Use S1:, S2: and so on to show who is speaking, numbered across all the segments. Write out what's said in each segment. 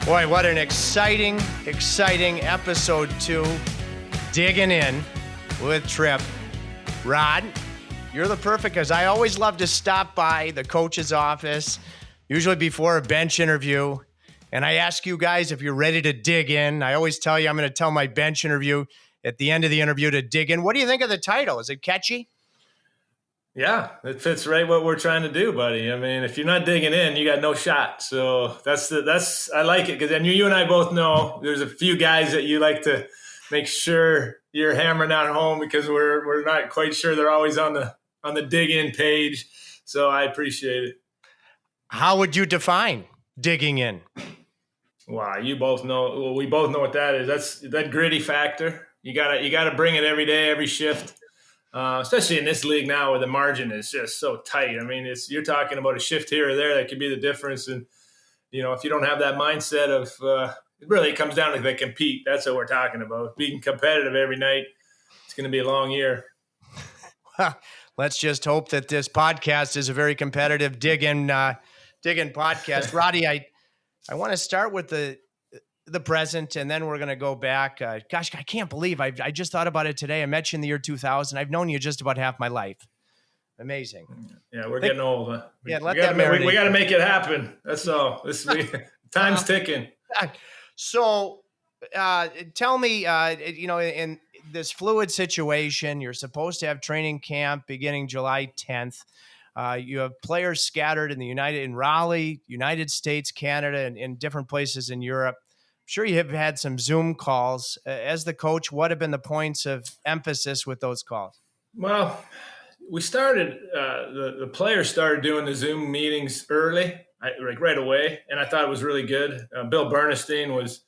S1: Boy, what an exciting episode 2. Digging in with Trip. Rod, you're the perfect, because I always love to stop by the coach's office, usually before a bench interview, and I ask you guys if you're ready to dig in. I always tell you I'm going to tell my bench interview at the end of the interview to dig in. What do you think of the title? Is it catchy?
S2: Yeah, it fits right what we're trying to do, buddy. I mean, if you're not digging in, you got no shot. So that's I like it, because then you and I both know there's a few guys that you like to make sure you're hammering out home, because we're not quite sure they're always on the dig in page. So I appreciate it.
S1: How would you define digging in?
S2: Wow, you both know. Well, we both know what that is. That's that gritty factor. You gotta bring it every day, every shift. Especially in this league now, where the margin is just so tight. I mean, you're talking about a shift here or there that could be the difference. And if you don't have that mindset of, it really comes down to they compete. That's what we're talking about. Being competitive every night. It's going to be a long year.
S1: Let's just hope that this podcast is a very competitive dig-in podcast. Roddy, I want to start with the present, and then we're going to go back. Gosh, I can't believe I just thought about it today. I met you in the year 2000. I've known you just about half my life. Amazing.
S2: Yeah, we're getting old. Huh?
S1: Yeah,
S2: we got to make it happen. That's all. Time's ticking.
S1: So tell me, in this fluid situation, you're supposed to have training camp beginning July 10th. You have players scattered in Raleigh, United States, Canada, and in different places in Europe. I'm sure you have had some Zoom calls. As the coach, what have been the points of emphasis with those calls?
S2: Well, we started, the players started doing the Zoom meetings early, right away, and I thought it was really good. Bill Bernstein was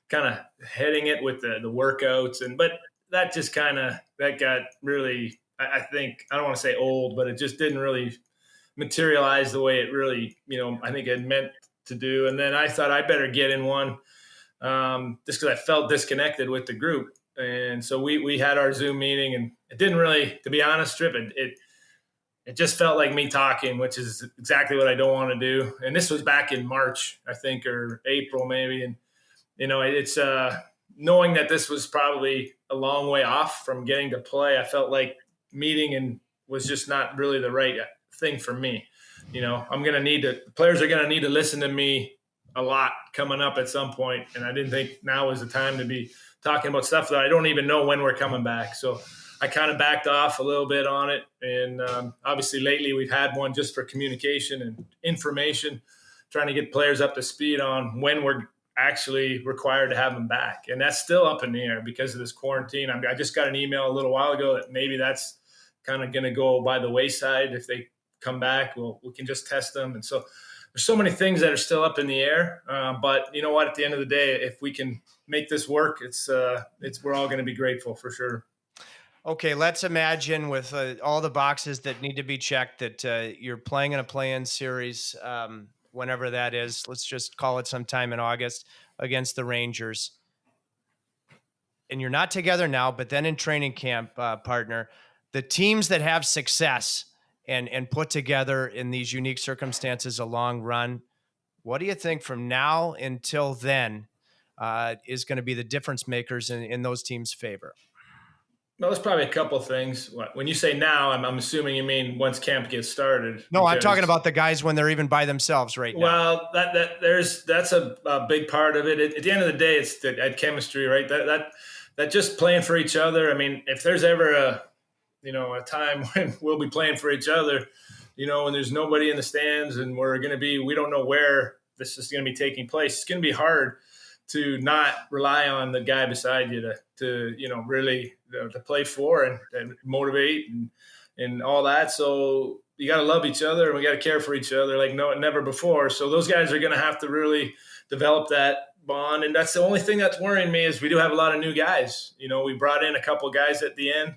S2: kind of heading it with the workouts, but that just that got really, I think, I don't want to say old, but it just didn't really materialize the way it really, I think it meant to do. And then I thought I better get in one, just because I felt disconnected with the group. And so we had our Zoom meeting, and it didn't really, to be honest, Trip, it just felt like me talking, which is exactly what I don't want to do. And this was back in March, I think, or April maybe. And, it's knowing that this was probably a long way off from getting to play, I felt like meeting and was just not really the right thing for me. The players are going to need to listen to me a lot coming up at some point. And I didn't think now was the time to be talking about stuff that I don't even know when we're coming back. So I kind of backed off a little bit on it. And obviously lately we've had one just for communication and information, trying to get players up to speed on when we're actually required to have them back. And that's still up in the air because of this quarantine. I just got an email a little while ago that maybe that's kind of going to go by the wayside. If they come back, we can just test them. And so there's so many things that are still up in the air. But you know what? At the end of the day, if we can make this work, we're all going to be grateful for sure.
S1: Okay, let's imagine with all the boxes that need to be checked that you're playing in a play-in series, whenever that is. Let's just call it sometime in August against the Rangers. And you're not together now, but then in training camp, partner, the teams that have success and put together in these unique circumstances a long run, what do you think from now until then is going to be the difference makers in those teams' favor?
S2: Well, there's probably a couple of things. When you say now, I'm assuming you mean once camp gets started.
S1: No, I'm talking about the guys when they're even by themselves right now.
S2: Well, that's a big part of it. At the end of the day, it's that chemistry, right? That just playing for each other. I mean, if there's ever a time when we'll be playing for each other, when there's nobody in the stands and we don't know where this is going to be taking place, it's going to be hard to not rely on the guy beside you to really to play for and motivate and all that. So you got to love each other, and we got to care for each other like never before. So those guys are going to have to really develop that bond. And that's the only thing that's worrying me is we do have a lot of new guys. We brought in a couple of guys at the end.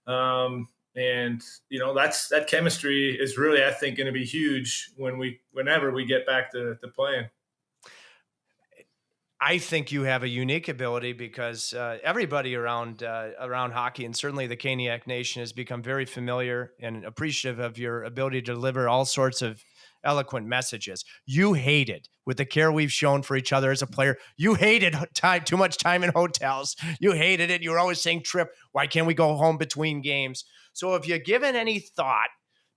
S2: And that chemistry is really, I think, going to be huge whenever we get back to playing.
S1: I think you have a unique ability because everybody around hockey, and certainly the Caniac Nation, has become very familiar and appreciative of your ability to deliver all sorts of eloquent messages. You hated, with the care we've shown for each other as a player, you hated too much time in hotels. You hated it. You were always saying, Trip, why can't we go home between games? So if you're given any thought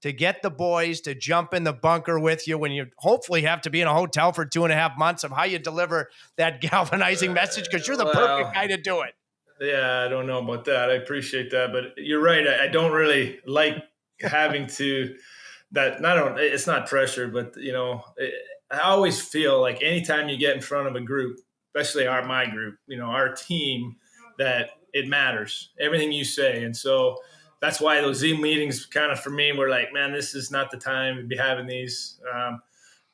S1: to get the boys to jump in the bunker with you when you hopefully have to be in a hotel for 2.5 months, of how you deliver that galvanizing message, because you're the perfect guy to do it.
S2: Yeah, I don't know about that. I appreciate that, but you're right. I don't really like having to that. It's not pressure, but I always feel like anytime you get in front of a group, especially my group, our team, that it matters everything you say, and so that's why those Zoom meetings kind of for me were like, man, this is not the time to be having these.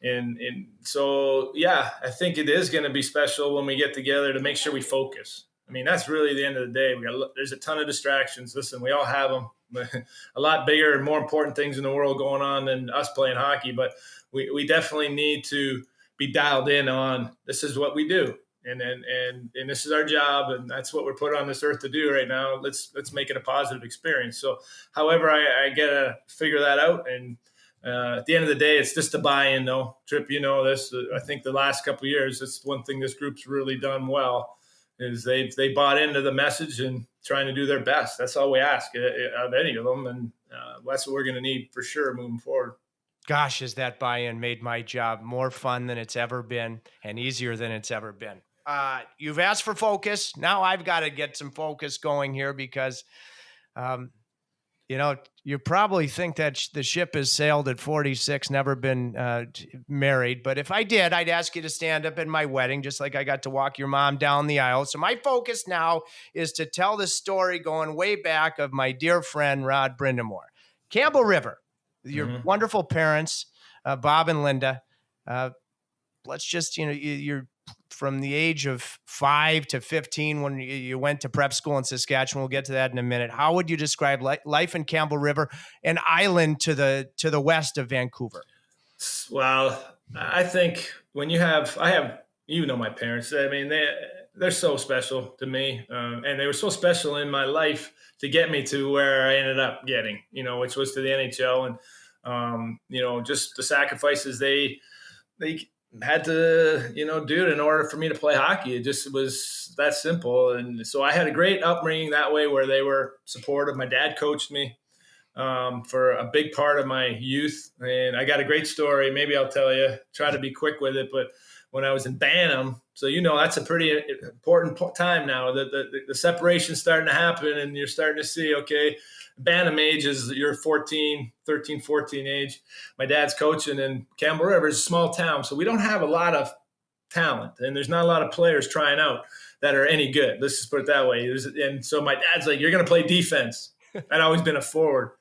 S2: And so, yeah, I think it is going to be special when we get together to make sure we focus. I mean, that's really the end of the day. There's a ton of distractions. Listen, we all have them. A lot bigger and more important things in the world going on than us playing hockey. But we definitely need to be dialed in on this is what we do. And this is our job, and that's what we're put on this earth to do right now. Let's make it a positive experience. So, however, I gotta figure that out. And at the end of the day, it's just a buy-in, though. Trip, this. I think the last couple of years, it's one thing this group's really done well is they bought into the message and trying to do their best. That's all we ask of any of them, and that's what we're going to need for sure moving forward.
S1: Gosh, has that buy-in made my job more fun than it's ever been and easier than it's ever been. You've asked for focus. Now I've got to get some focus going here because, you probably think that the ship has sailed at 46, never been married. But if I did, I'd ask you to stand up at my wedding, just like I got to walk your mom down the aisle. So my focus now is to tell the story going way back of my dear friend, Rod Brind'Amour. Campbell River, your wonderful parents, Bob and Linda. Let's just, you're from the age of 5 to 15 when you went to prep school in Saskatchewan. We'll get to that in a minute. How would you describe life in Campbell River, an island to the west of Vancouver?
S2: Well, I think when my parents. I mean, they're so special to me, and they were so special in my life to get me to where I ended up getting, which was to the NHL, and just the sacrifices they had to, do it in order for me to play hockey. It just was that simple. And so I had a great upbringing that way where they were supportive. My dad coached me for a big part of my youth. And I got a great story. Maybe I'll tell you, try to be quick with it. But when I was in Bantam, so, that's a pretty important time now. The separation's starting to happen and you're starting to see, okay, Bantam age is you're 13, 14 age. My dad's coaching, and Campbell River is a small town, so we don't have a lot of talent, and there's not a lot of players trying out that are any good. Let's just put it that way. And so my dad's like, you're going to play defense. I'd always been a forward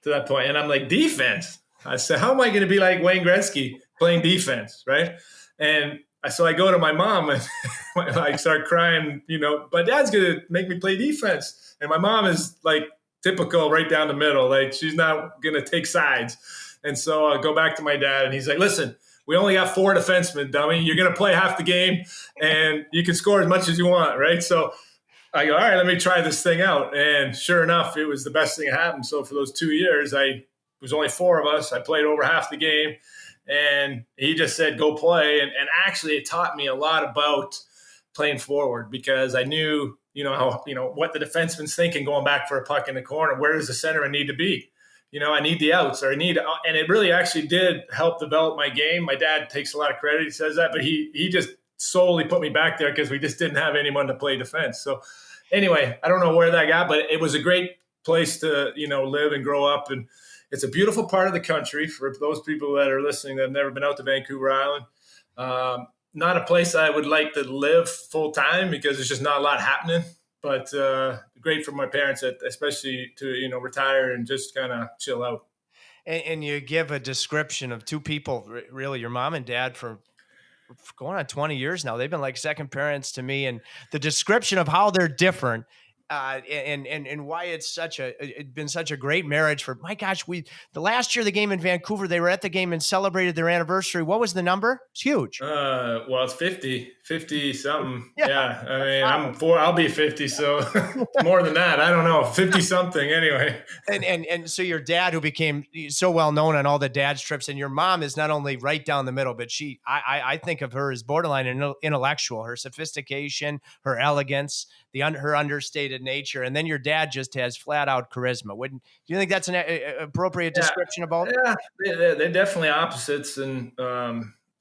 S2: to that point, and I'm like, defense? I said, how am I going to be like Wayne Gretzky playing defense, right? And so I go to my mom, and I start crying, my dad's going to make me play defense. And my mom is like, typical right down the middle. Like, she's not going to take sides. And so I go back to my dad, and he's like, listen, we only got 4 defensemen, dummy. You're going to play half the game, and you can score as much as you want, right? So I go, all right, let me try this thing out. And sure enough, it was the best thing that happened. So for those 2 years, it was only 4 of us. I played over half the game, and he just said, go play. And actually, it taught me a lot about playing forward because I knew – what the defenseman's thinking going back for a puck in the corner. Where does the centerman need to be? I need the outs, and it really actually did help develop my game. My dad takes a lot of credit. He says that, but he just solely put me back there because we just didn't have anyone to play defense. So anyway, I don't know where that got, but it was a great place to, live and grow up. And it's a beautiful part of the country for those people that are listening that have never been out to Vancouver Island. Not a place I would like to live full time because there's just not a lot happening, but great for my parents, especially to, retire and just kind of chill out.
S1: And you give a description of 2 people, really, your mom and dad, for going on 20 years now. They've been like second parents to me. And the description of how they're different and why it's been such a great marriage for, my gosh, the last year, the game in Vancouver, they were at the game and celebrated their anniversary. What was the number? It's huge.
S2: Well, it's 50 something.
S1: Yeah.
S2: Yeah. I mean, I'll be 50. So more than that, I don't know, 50 something anyway.
S1: And so your dad, who became so well known on all the dad's trips, and your mom is not only right down the middle, but I think of her as borderline intellectual, her sophistication, her elegance, her understated nature. And then your dad just has flat out charisma. Do you think that's an appropriate description of both?
S2: Yeah, they're definitely opposites. And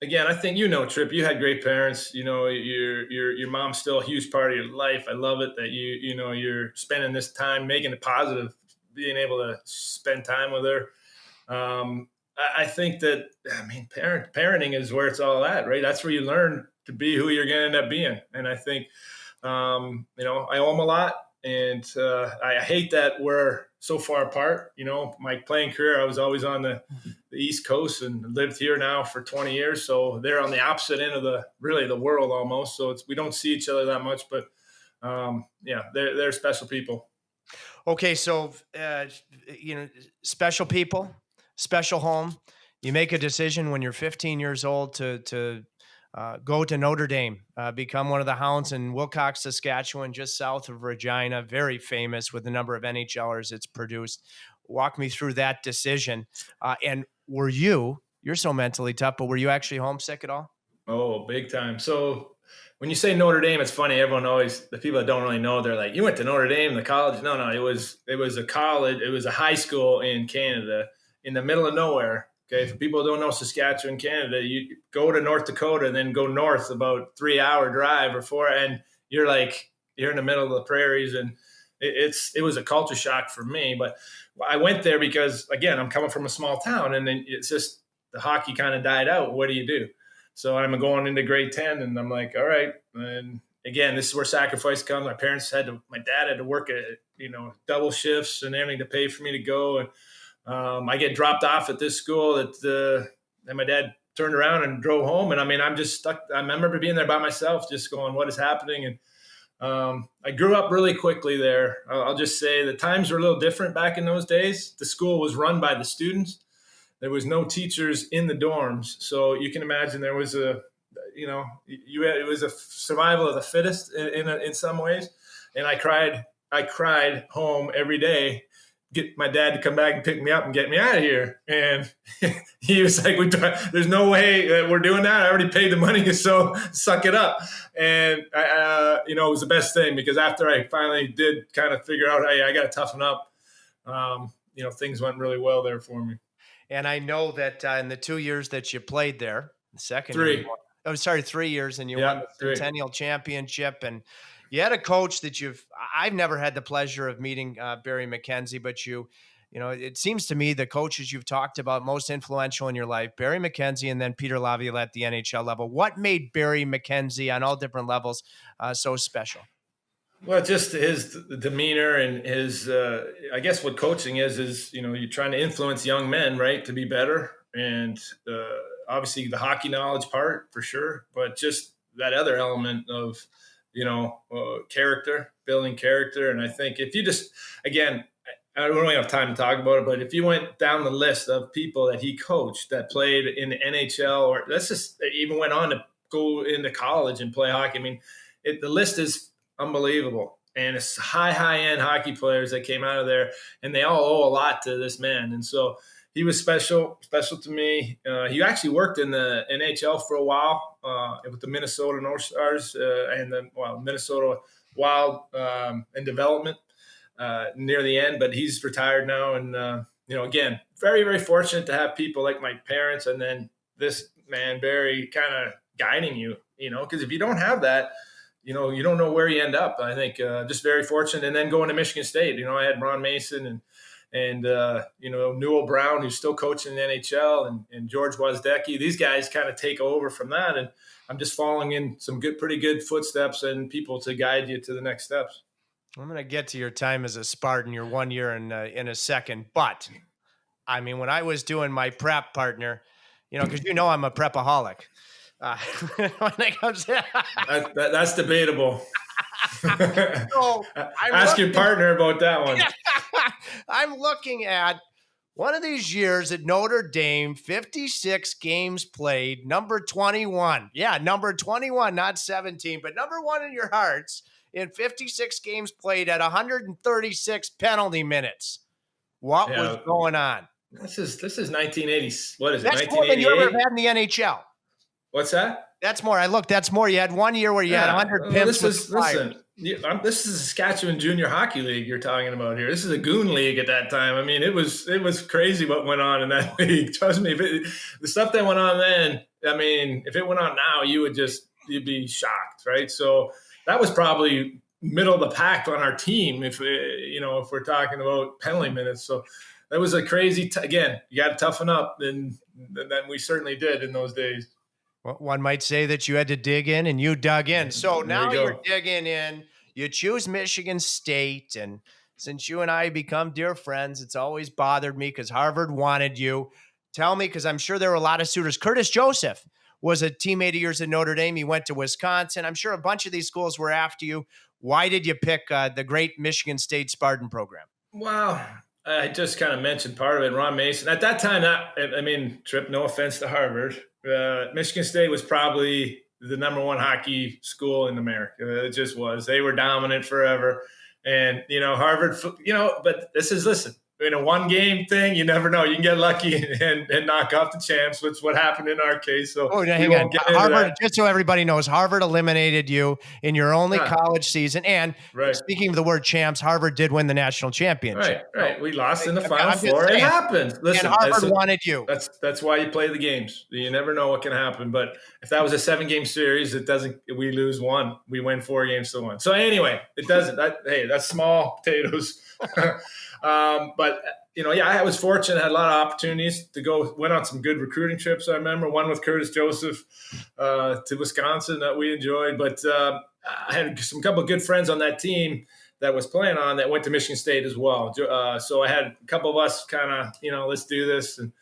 S2: again, I think, Trip, you had great parents. Your mom's still a huge part of your life. I love it that you're spending this time making it positive, being able to spend time with her. I think that, parenting is where it's all at, right? That's where you learn to be who you're going to end up being. And I think, I owe them a lot. And I hate that we're so far apart. My playing career, I was always on the East Coast and lived here now for 20 years. So they're on the opposite end of the world almost. So we don't see each other that much, but they're special people.
S1: Okay. So, special people, special home. You make a decision when you're 15 years old to go to Notre Dame, become one of the Hounds in Wilcox, Saskatchewan, just south of Regina, very famous with the number of NHLers it's produced. Walk me through that decision. And you're so mentally tough, but were you actually homesick at all?
S2: Oh, big time. So when you say Notre Dame, it's funny. Everyone always, the people that don't really know, they're like, you went to Notre Dame, the college? No, it was a college. It was a high school in Canada in the middle of nowhere. Okay, for people who don't know Saskatchewan, Canada, you go to North Dakota and then go north about 3-hour drive or 4, and you're in the middle of the prairies, and it was a culture shock for me. But I went there because, again, I'm coming from a small town, and then it's just the hockey kind of died out. What do you do? So I'm going into grade 10, and I'm like, all right. And again, this is where sacrifice comes. My dad had to work at double shifts and everything to pay for me to go, and I get dropped off at this school and my dad turned around and drove home. And I'm just stuck. I remember being there by myself, just going, what is happening? And I grew up really quickly there. I'll just say the times were a little different back in those days. The school was run by the students. There was no teachers in the dorms. So you can imagine there was it was a survival of the fittest in some ways. And I cried home every day, get my dad to come back and pick me up and get me out of here. And he was like, there's no way that we're doing that. I already paid the money, so suck it up. And, it was the best thing, because after I finally did kind of figure out, hey, I got to toughen up, things went really well there for me.
S1: And I know that in the 2 years that you played there, the second
S2: 3.
S1: 3 years, and you won the Centennial Championship, and you had a coach that I've never had the pleasure of meeting, Barry McKenzie, but it seems to me the coaches you've talked about most influential in your life, Barry McKenzie and then Peter Laviolette at the NHL level. What made Barry McKenzie on all different levels so special?
S2: Well, just his demeanor and his, I guess what coaching is, you're trying to influence young men, right, to be better. And obviously the hockey knowledge part for sure, but just that other element of, character, building character. And I think if you just, again, I don't really have time to talk about it, but if you went down the list of people that he coached that played in the NHL, or even went on to go into college and play hockey, the list is unbelievable. And it's high-end hockey players that came out of there, and they all owe a lot to this man. And so he was special to me. He actually worked in the NHL for a while with the Minnesota North Stars and the Minnesota Wild in development near the end. But he's retired now, and again, very, very fortunate to have people like my parents and then this man Barry kind of guiding you. Because if you don't have that, you don't know where you end up. I think just very fortunate. And then going to Michigan State, I had Ron Mason and Newell Brown, who's still coaching in the NHL, and George Wozdecki. These guys kind of take over from that, and I'm just following in some pretty good footsteps and people to guide you to the next steps.
S1: I'm going to get to your time as a Spartan, your 1 year in a second, but when I was doing my prep, partner, because I'm a prepaholic. When it comes to
S2: that's debatable.
S1: So I'm
S2: Ask your
S1: looking,
S2: partner about that one.
S1: I'm looking at one of these years at Notre Dame, 56 games played, number 21. Yeah, number 21, not 17, but number one in your hearts in 56 games played at 136 penalty minutes. What was
S2: Yeah,
S1: going on?
S2: this is 1980. What is it?
S1: That's more than you ever
S2: 1988.
S1: had in the NHL.
S2: What's that?
S1: That's more. I looked, that's more. You had 1 year where you had
S2: Yeah.
S1: 100
S2: Well,
S1: pimps
S2: this
S1: with the
S2: is
S1: Flyers.
S2: listen. This is a Saskatchewan Junior Hockey League you're talking about here. This is a goon league at that time. I mean, it was crazy what went on in that league. Trust me, the stuff that went on then. I mean, if it went on now, you'd be shocked, right? So that was probably middle of the pack on our team. If we're talking about penalty minutes, so that was a crazy. Again, you got to toughen up, and then we certainly did in those days.
S1: Well, one might say that you had to dig in and you dug in. So
S2: There you
S1: now you're
S2: go.
S1: digging in. You choose Michigan State. And since you and I become dear friends, it's always bothered me because Harvard wanted you. Tell me, because I'm sure there were a lot of suitors. Curtis Joseph was a teammate of yours at Notre Dame. He went to Wisconsin. I'm sure a bunch of these schools were after you. Why did you pick the great Michigan State Spartan program?
S2: Well, I just kind of mentioned part of it. Ron Mason at that time. Trip. No offense to Harvard, Michigan State was probably the number one hockey school in America. It just was. They were dominant forever, and Harvard. But listen. In a one game thing, you never know. You can get lucky and knock off the champs, which is what happened in our case. So
S1: Oh,
S2: we
S1: hang on.
S2: won't get into
S1: Harvard,
S2: that.
S1: just so everybody knows, Harvard eliminated you in your only
S2: Ah,
S1: college season. And
S2: right.
S1: speaking of the word champs, Harvard did win the national championship.
S2: Right. We lost in the
S1: So,
S2: Final
S1: I'm just
S2: Four. It
S1: saying.
S2: happens.
S1: And
S2: Listen,
S1: Harvard wanted you.
S2: that's why you play the games. You never know what can happen. But if that was a 7-game series, it doesn't. We lose one. We win 4 games to 1. So anyway, it doesn't. That's small potatoes. But I was fortunate. I had a lot of opportunities to go. Went on some good recruiting trips. I remember one with Curtis Joseph to Wisconsin that we enjoyed. But I had some couple of good friends on that team that was playing on that went to Michigan State as well. So I had a couple of us kind of, let's do this. And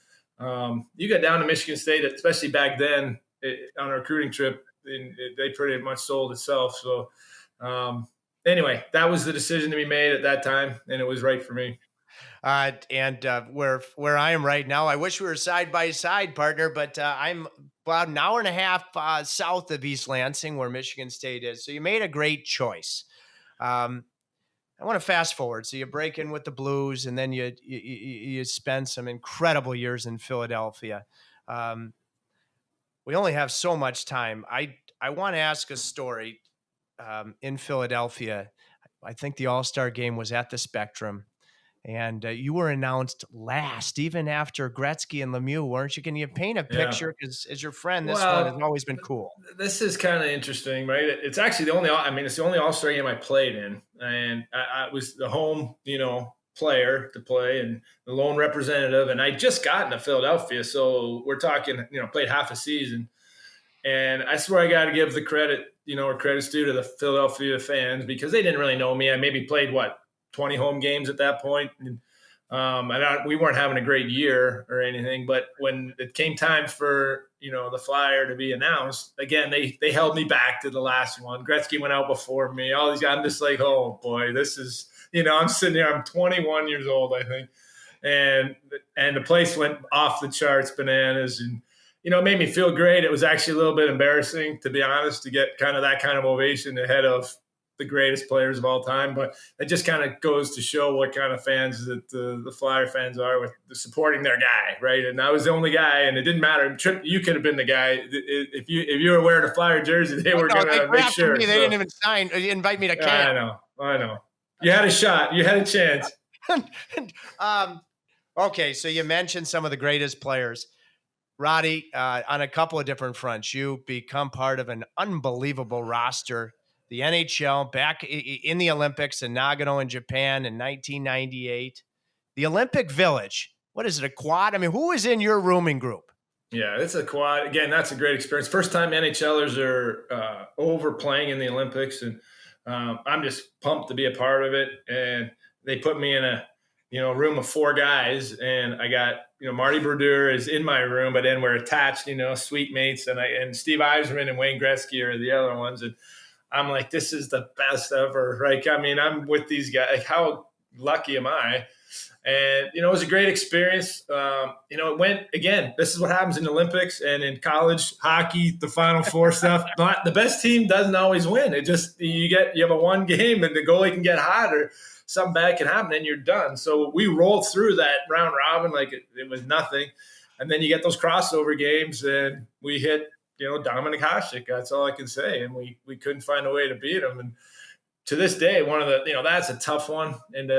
S2: you got down to Michigan State, especially back then on a recruiting trip, they pretty much sold itself. So anyway, that was the decision to be made at that time, and it was right for me.
S1: Where I am right now, I wish we were side by side, partner, but I'm about an hour and a half south of East Lansing, where Michigan State is. So you made a great choice. I want to fast forward. So you break in with the Blues, and then you spend some incredible years in Philadelphia. We only have so much time. I want to ask a story in Philadelphia. I think the All-Star game was at the Spectrum, and you were announced last, even after Gretzky and Lemieux, weren't you? Can you paint a picture? Because as your friend, this one has always been cool.
S2: This is kind of interesting, right? It's actually it's the only All-Star game I played in, and I was the home, player to play and the lone representative, and I just gotten to Philadelphia, so we're talking, played half a season, and I swear I got to give the credit, where credit's due to the Philadelphia fans because they didn't really know me. I maybe played 20 home games at that point. And, we weren't having a great year or anything, but when it came time for, the flyer to be announced, again, they held me back to the last one. Gretzky went out before me. All these guys, I'm just like, oh boy, this is, I'm sitting there, I'm 21 years old, I think. And the place went off the charts, bananas. And, it made me feel great. It was actually a little bit embarrassing, to be honest, to get kind of that kind of ovation ahead of the greatest players of all time. But it just kind of goes to show what kind of fans that the Flyer fans are with supporting their guy, right? And I was the only guy, and it didn't matter. Trip, you could have been the guy if you were wearing a Flyer jersey. They were going to make sure.
S1: They didn't even invite me to camp.
S2: I know. You had a shot. You had a chance.
S1: Okay, so you mentioned some of the greatest players. Roddy, on a couple of different fronts, you become part of an unbelievable roster. The NHL back in the Olympics in Nagano in Japan in 1998. The Olympic Village. What is it, a quad? I mean, who is in your rooming group?
S2: Yeah, it's a quad. Again, that's a great experience. First time NHLers are over playing in the Olympics, and I'm just pumped to be a part of it. And they put me in a room of 4 guys, and I got Marty Brodeur is in my room, but then we're attached, suite mates, and Steve Yzerman and Wayne Gretzky are the other ones, and I'm like, this is the best ever. Like, I mean, I'm with these guys. Like, how lucky am I? And, it was a great experience. It went, again, this is what happens in the Olympics and in college hockey, the Final Four stuff. Not the best team doesn't always win. It just, you have a one game and the goalie can get hot or something bad can happen and you're done. So we rolled through that round robin like it was nothing. And then you get those crossover games and we hit, Dominic Hasek. That's all I can say. And we couldn't find a way to beat him. And to this day, one of the, that's a tough one. And,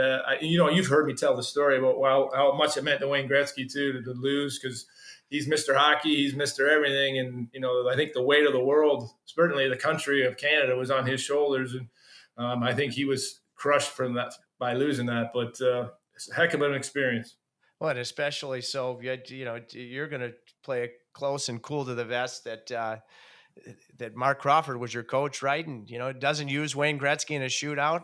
S2: you've heard me tell the story about how much it meant to Wayne Gretzky, too, to lose because he's Mr. Hockey, he's Mr. Everything. And, I think the weight of the world, certainly the country of Canada, was on his shoulders. And I think he was crushed from that by losing that. But it's a heck of an experience.
S1: Well, and especially so, you're going to play it close and cool to the vest that Mark Crawford was your coach, right? And, doesn't use Wayne Gretzky in a shootout.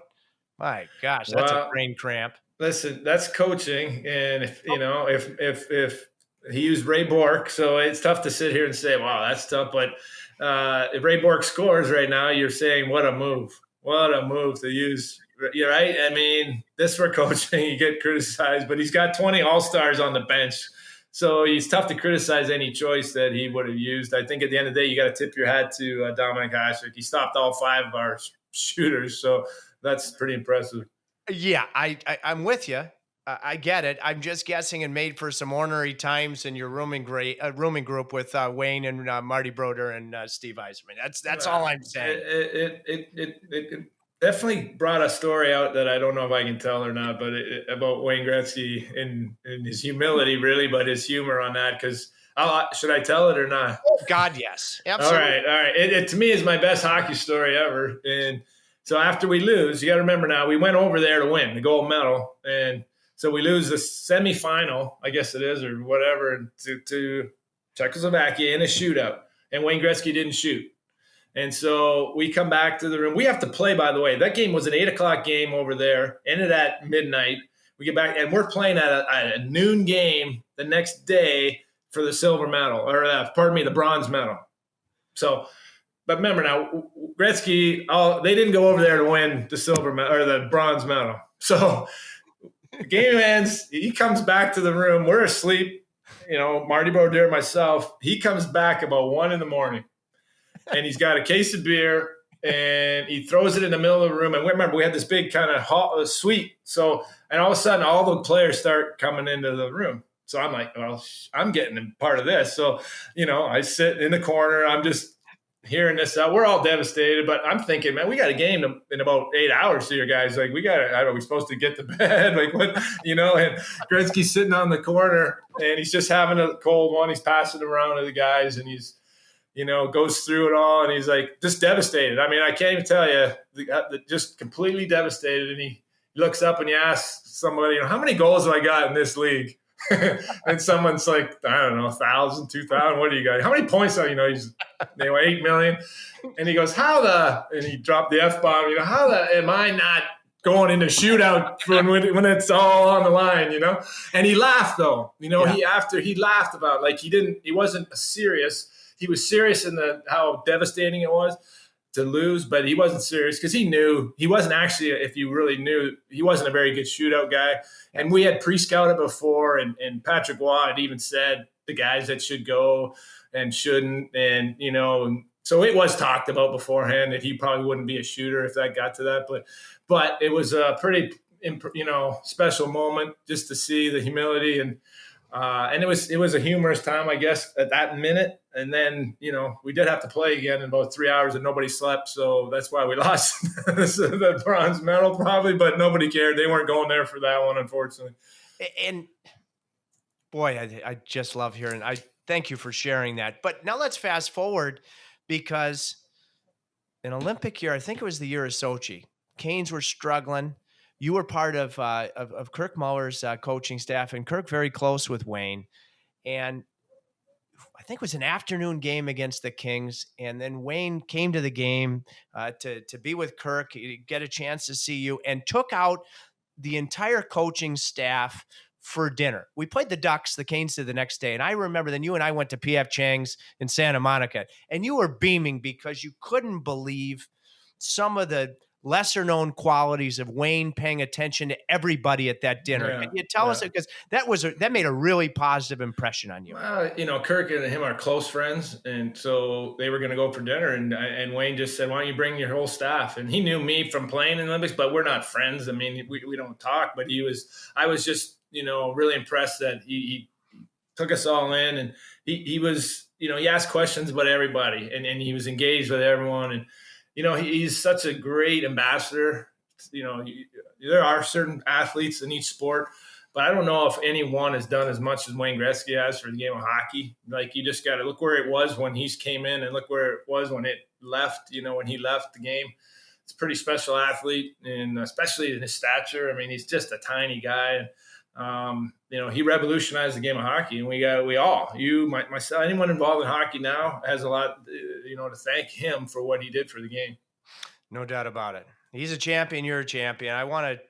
S1: My gosh, that's a brain cramp.
S2: Listen, that's coaching. And if he used Ray Bork, so it's tough to sit here and say, wow, that's tough. But if Ray Bork scores right now, you're saying, what a move to use. You're right. I mean, this for coaching, you get criticized, but he's got 20 All-Stars on the bench. So he's tough to criticize any choice that he would have used. I think at the end of the day, you got to tip your hat to Dominic Hasek. He stopped all 5 of our shooters. So that's pretty impressive.
S1: Yeah, I'm with you. I get it. I'm just guessing it made for some ornery times in your rooming group with Wayne and Marty Broder and Steve Yzerman. That's all I'm saying.
S2: It definitely brought a story out that I don't know if I can tell or not, but about Wayne Gretzky and his humility, really, but his humor on that. Because should I tell it or not?
S1: Oh, God, yes, absolutely.
S2: All right. It to me is my best hockey story ever. And so after we lose, you got to remember now, we went over there to win the gold medal, and so we lose the semifinal, I guess it is, or whatever, to Czechoslovakia in a shootout, and Wayne Gretzky didn't shoot. And so we come back to the room. We have to play, by the way. That game was an 8:00 game over there, ended at midnight. We get back, and we're playing at a noon game the next day for the silver medal, or the bronze medal. So, but remember now, Gretzky, they didn't go over there to win the silver medal or the bronze medal. So the game ends. He comes back to the room. We're asleep. Marty Brodeur, myself. He comes back about 1 a.m. and he's got a case of beer and he throws it in the middle of the room. And remember, we had this big kind of suite. So, and all of a sudden, all the players start coming into the room. So I'm like, well, I'm getting part of this. So, I sit in the corner. I'm just hearing this out. We're all devastated, but I'm thinking, man, we got a game in about 8 hours here, guys. Like, are we supposed to get to bed? Like, what, and Gretzky's sitting on the corner and he's just having a cold one. He's passing it around to the guys and he's, goes through it all. And he's like, just devastated. I mean, I can't even tell you, just completely devastated. And he looks up and he asks somebody, how many goals have I got in this league? And someone's like, I don't know, 1,000, 2,000. What do you got? How many points are he's 8 million? And he goes, and he dropped the F-bomb, how am I not going into shootout when it's all on the line, And he laughed though, he laughed about like he wasn't serious. He was serious in how devastating it was to lose, but he wasn't serious because he knew he wasn't actually, if you really knew, he wasn't a very good shootout guy. And we had pre-scouted before, and Patrick Waugh had even said the guys that should go and shouldn't. And, so it was talked about beforehand that he probably wouldn't be a shooter if that got to that. But it was a pretty, special moment just to see the humility and it was a humorous time, I guess, at that minute. And then, we did have to play again in about 3 hours and nobody slept. So that's why we lost the bronze medal probably, but nobody cared. They weren't going there for that one, unfortunately.
S1: And boy, I just love hearing, I thank you for sharing that. But now let's fast forward because an Olympic year, I think it was the year of Sochi, Canes were struggling. You were part of Kirk Muller's coaching staff, and Kirk very close with Wayne. And I think it was an afternoon game against the Kings, and then Wayne came to the game to be with Kirk, get a chance to see you, and took out the entire coaching staff for dinner. We played the Ducks, the Canes did the next day, and I remember then you and I went to P.F. Chang's in Santa Monica, and you were beaming because you couldn't believe some of the lesser known qualities of Wayne paying attention to everybody at that dinner.
S2: Yeah,
S1: Can you tell us
S2: yeah.
S1: it? Because that made a really positive impression on you.
S2: Well, Kirk and him are close friends, and so they were going to go for dinner, and Wayne just said, "Why don't you bring your whole staff?" And he knew me from playing in the Olympics, but we're not friends. I mean, we don't talk. But I was just really impressed that he took us all in, and he was he asked questions about everybody, and he was engaged with everyone, and he's such a great ambassador. There are certain athletes in each sport, but I don't know if anyone has done as much as Wayne Gretzky has for the game of hockey. Like, you just got to look where it was when he came in, and look where it was when it left. When he left the game, it's a pretty special athlete, and especially in his stature. I mean, he's just a tiny guy. He revolutionized the game of hockey, and myself, anyone involved in hockey now has a lot, to thank him for what he did for the game.
S1: No doubt about it. He's a champion. You're a champion. I want to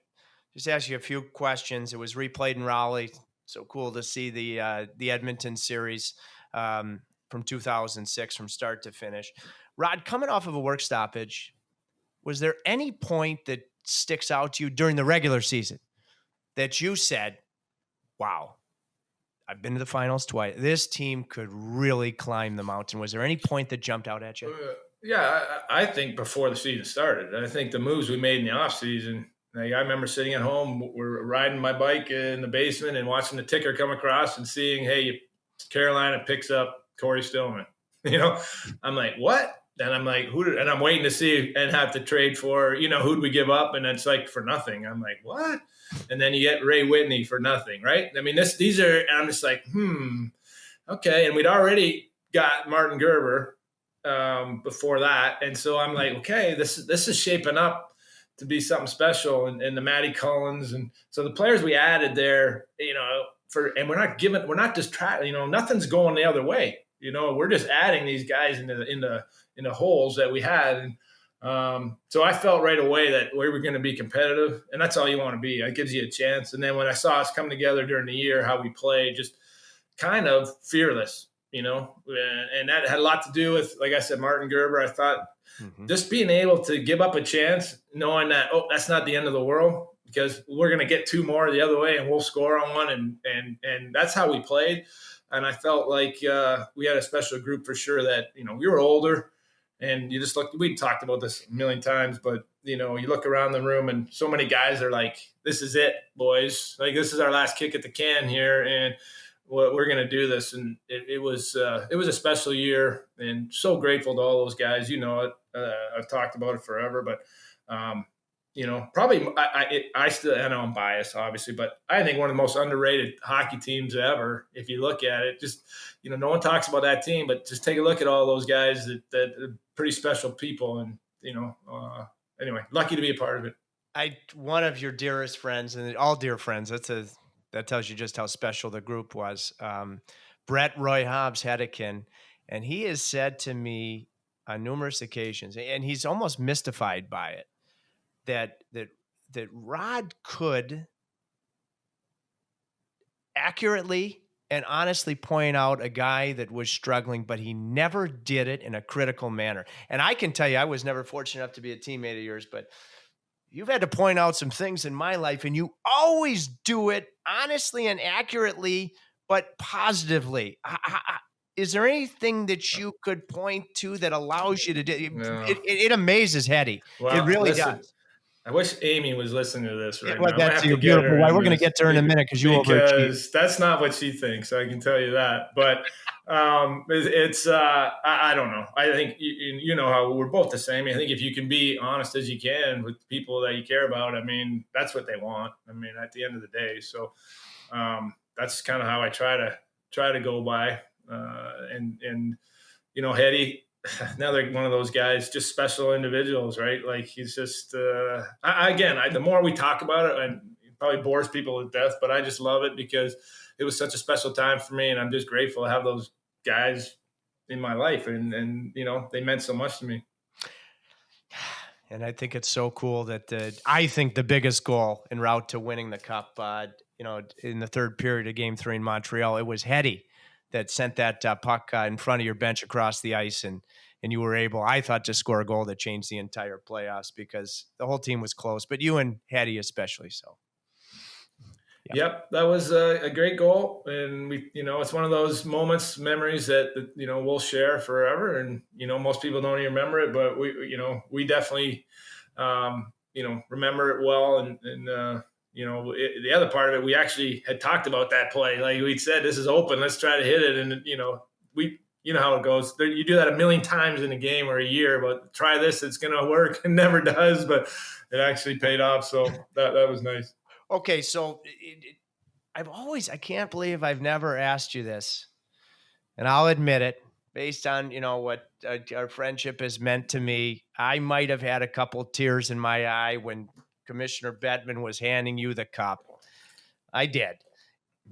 S1: just ask you a few questions. It was replayed in Raleigh. So cool to see the Edmonton series from 2006 from start to finish. Rod, coming off of a work stoppage, was there any point that sticks out to you during the regular season that you said, wow, I've been to the finals twice. This team could really climb the mountain. Was there any point that jumped out at you?
S2: Yeah, I think before the season started, I think the moves we made in the offseason, like, I remember sitting at home, we're riding my bike in the basement and watching the ticker come across and seeing, hey, Carolina picks up Corey Stillman. I'm like, what? And I'm like, and I'm waiting to see and have to trade for, who'd we give up? And it's like, for nothing. I'm like, what? And then you get Ray Whitney for nothing, right? I mean, these are, and I'm just like, okay. And we'd already got Martin Gerber before that. And so I'm like, okay, this is shaping up to be something special. And the Matty Collins. And so the players we added there, and we're not just trying, nothing's going the other way. We're just adding these guys into the holes that we had. And so I felt right away that we were going to be competitive, and that's all you want to be. It gives you a chance. And then when I saw us come together during the year, how we played, just kind of fearless, and that had a lot to do with, like I said, Martin Gerber. I thought just being able to give up a chance, knowing that, that's not the end of the world, because we're going to get two more the other way and we'll score on one. And that's how we played. And I felt like we had a special group for sure that, we were older, and you just we talked about this a million times, but, you look around the room and so many guys are like, this is it, boys. Like, this is our last kick at the can here, and we're going to do this. And it was a special year, and so grateful to all those guys. I've talked about it forever, but probably I know I'm biased, obviously, but I think one of the most underrated hockey teams ever. If you look at it, just, no one talks about that team, but just take a look at all those guys that are pretty special people. And, anyway, lucky to be a part of it.
S1: One of your dearest friends, and all dear friends, that tells you just how special the group was. Brett Roy Hobbs Hedekin, and he has said to me on numerous occasions, and he's almost mystified by it, that Rod could accurately and honestly point out a guy that was struggling, but he never did it in a critical manner. And I can tell you, I was never fortunate enough to be a teammate of yours, but you've had to point out some things in my life, and you always do it honestly and accurately, but positively. Is there anything that you could point to that allows you to do it?
S2: No.
S1: It amazes Hetty.
S2: Well,
S1: it really does.
S2: I wish Amy was listening to this right
S1: now.
S2: That's
S1: your beautiful wife. We're going to get to her in a minute because
S2: that's not what she thinks. I can tell you that. But it's I don't know. I think you know how we're both the same. I think if you can be honest as you can with people that you care about, I mean, that's what they want. I mean, at the end of the day. So that's kind of how I try to go by. And Hetty, another one of those guys, just special individuals, right? Like, he's just, the more we talk about it, and it probably bores people to death, but I just love it because it was such a special time for me. And I'm just grateful to have those guys in my life. And they meant so much to me.
S1: And I think it's so cool that I think the biggest goal en route to winning the cup, in the third period of Game 3 in Montreal, it was Hetty that sent that puck in front of your bench across the ice, and and you were able, I thought, to score a goal that changed the entire playoffs because the whole team was close, but you and Hattie especially so.
S2: Yep, that was a great goal, and it's one of those moments, memories that we'll share forever. And most people don't even remember it, but we definitely remember it well. And the other part of it, we actually had talked about that play. Like we'd said, this is open, let's try to hit it, and we. You know how it goes. You do that a million times in a game or a year, but try this, it's going to work. It never does, but it actually paid off. So that was nice.
S1: Okay, so I can't believe I've never asked you this, and I'll admit it, based on, what our friendship has meant to me. I might have had a couple tears in my eye when Commissioner Bettman was handing you the cup. I did.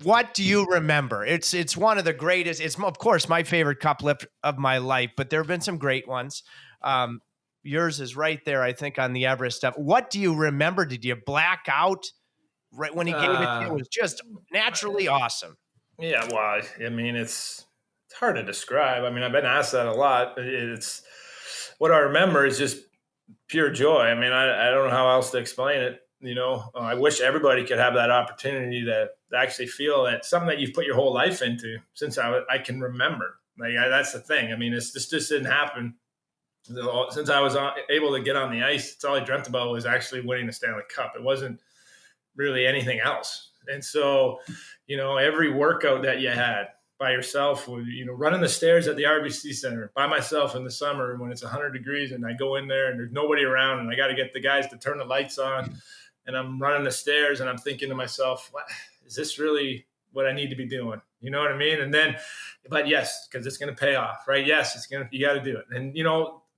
S1: What do you remember? It's one of the greatest. It's, of course, my favorite cup lift of my life, but there have been some great ones. Yours is right there, I think, on the Everest stuff. What do you remember? Did you black out right when he gave it to you? It was just naturally awesome.
S2: Yeah, well, I mean, it's hard to describe. I mean, I've been asked that a lot. It's what I remember is just pure joy. I mean, I don't know how else to explain it. I wish everybody could have that opportunity to actually feel that something that you've put your whole life into since I can remember. That's the thing. I mean, this just didn't happen since I was able to get on the ice. It's all I dreamt about was actually winning the Stanley Cup. It wasn't really anything else. And so, every workout that you had by yourself, running the stairs at the RBC Center by myself in the summer when it's 100 degrees and I go in there and there's nobody around and I got to get the guys to turn the lights on and I'm running the stairs and I'm thinking to myself, what, is this really what I need to be doing? You know what I mean? And then, but yes, because it's going to pay off, right? Yes, you got to do it. And,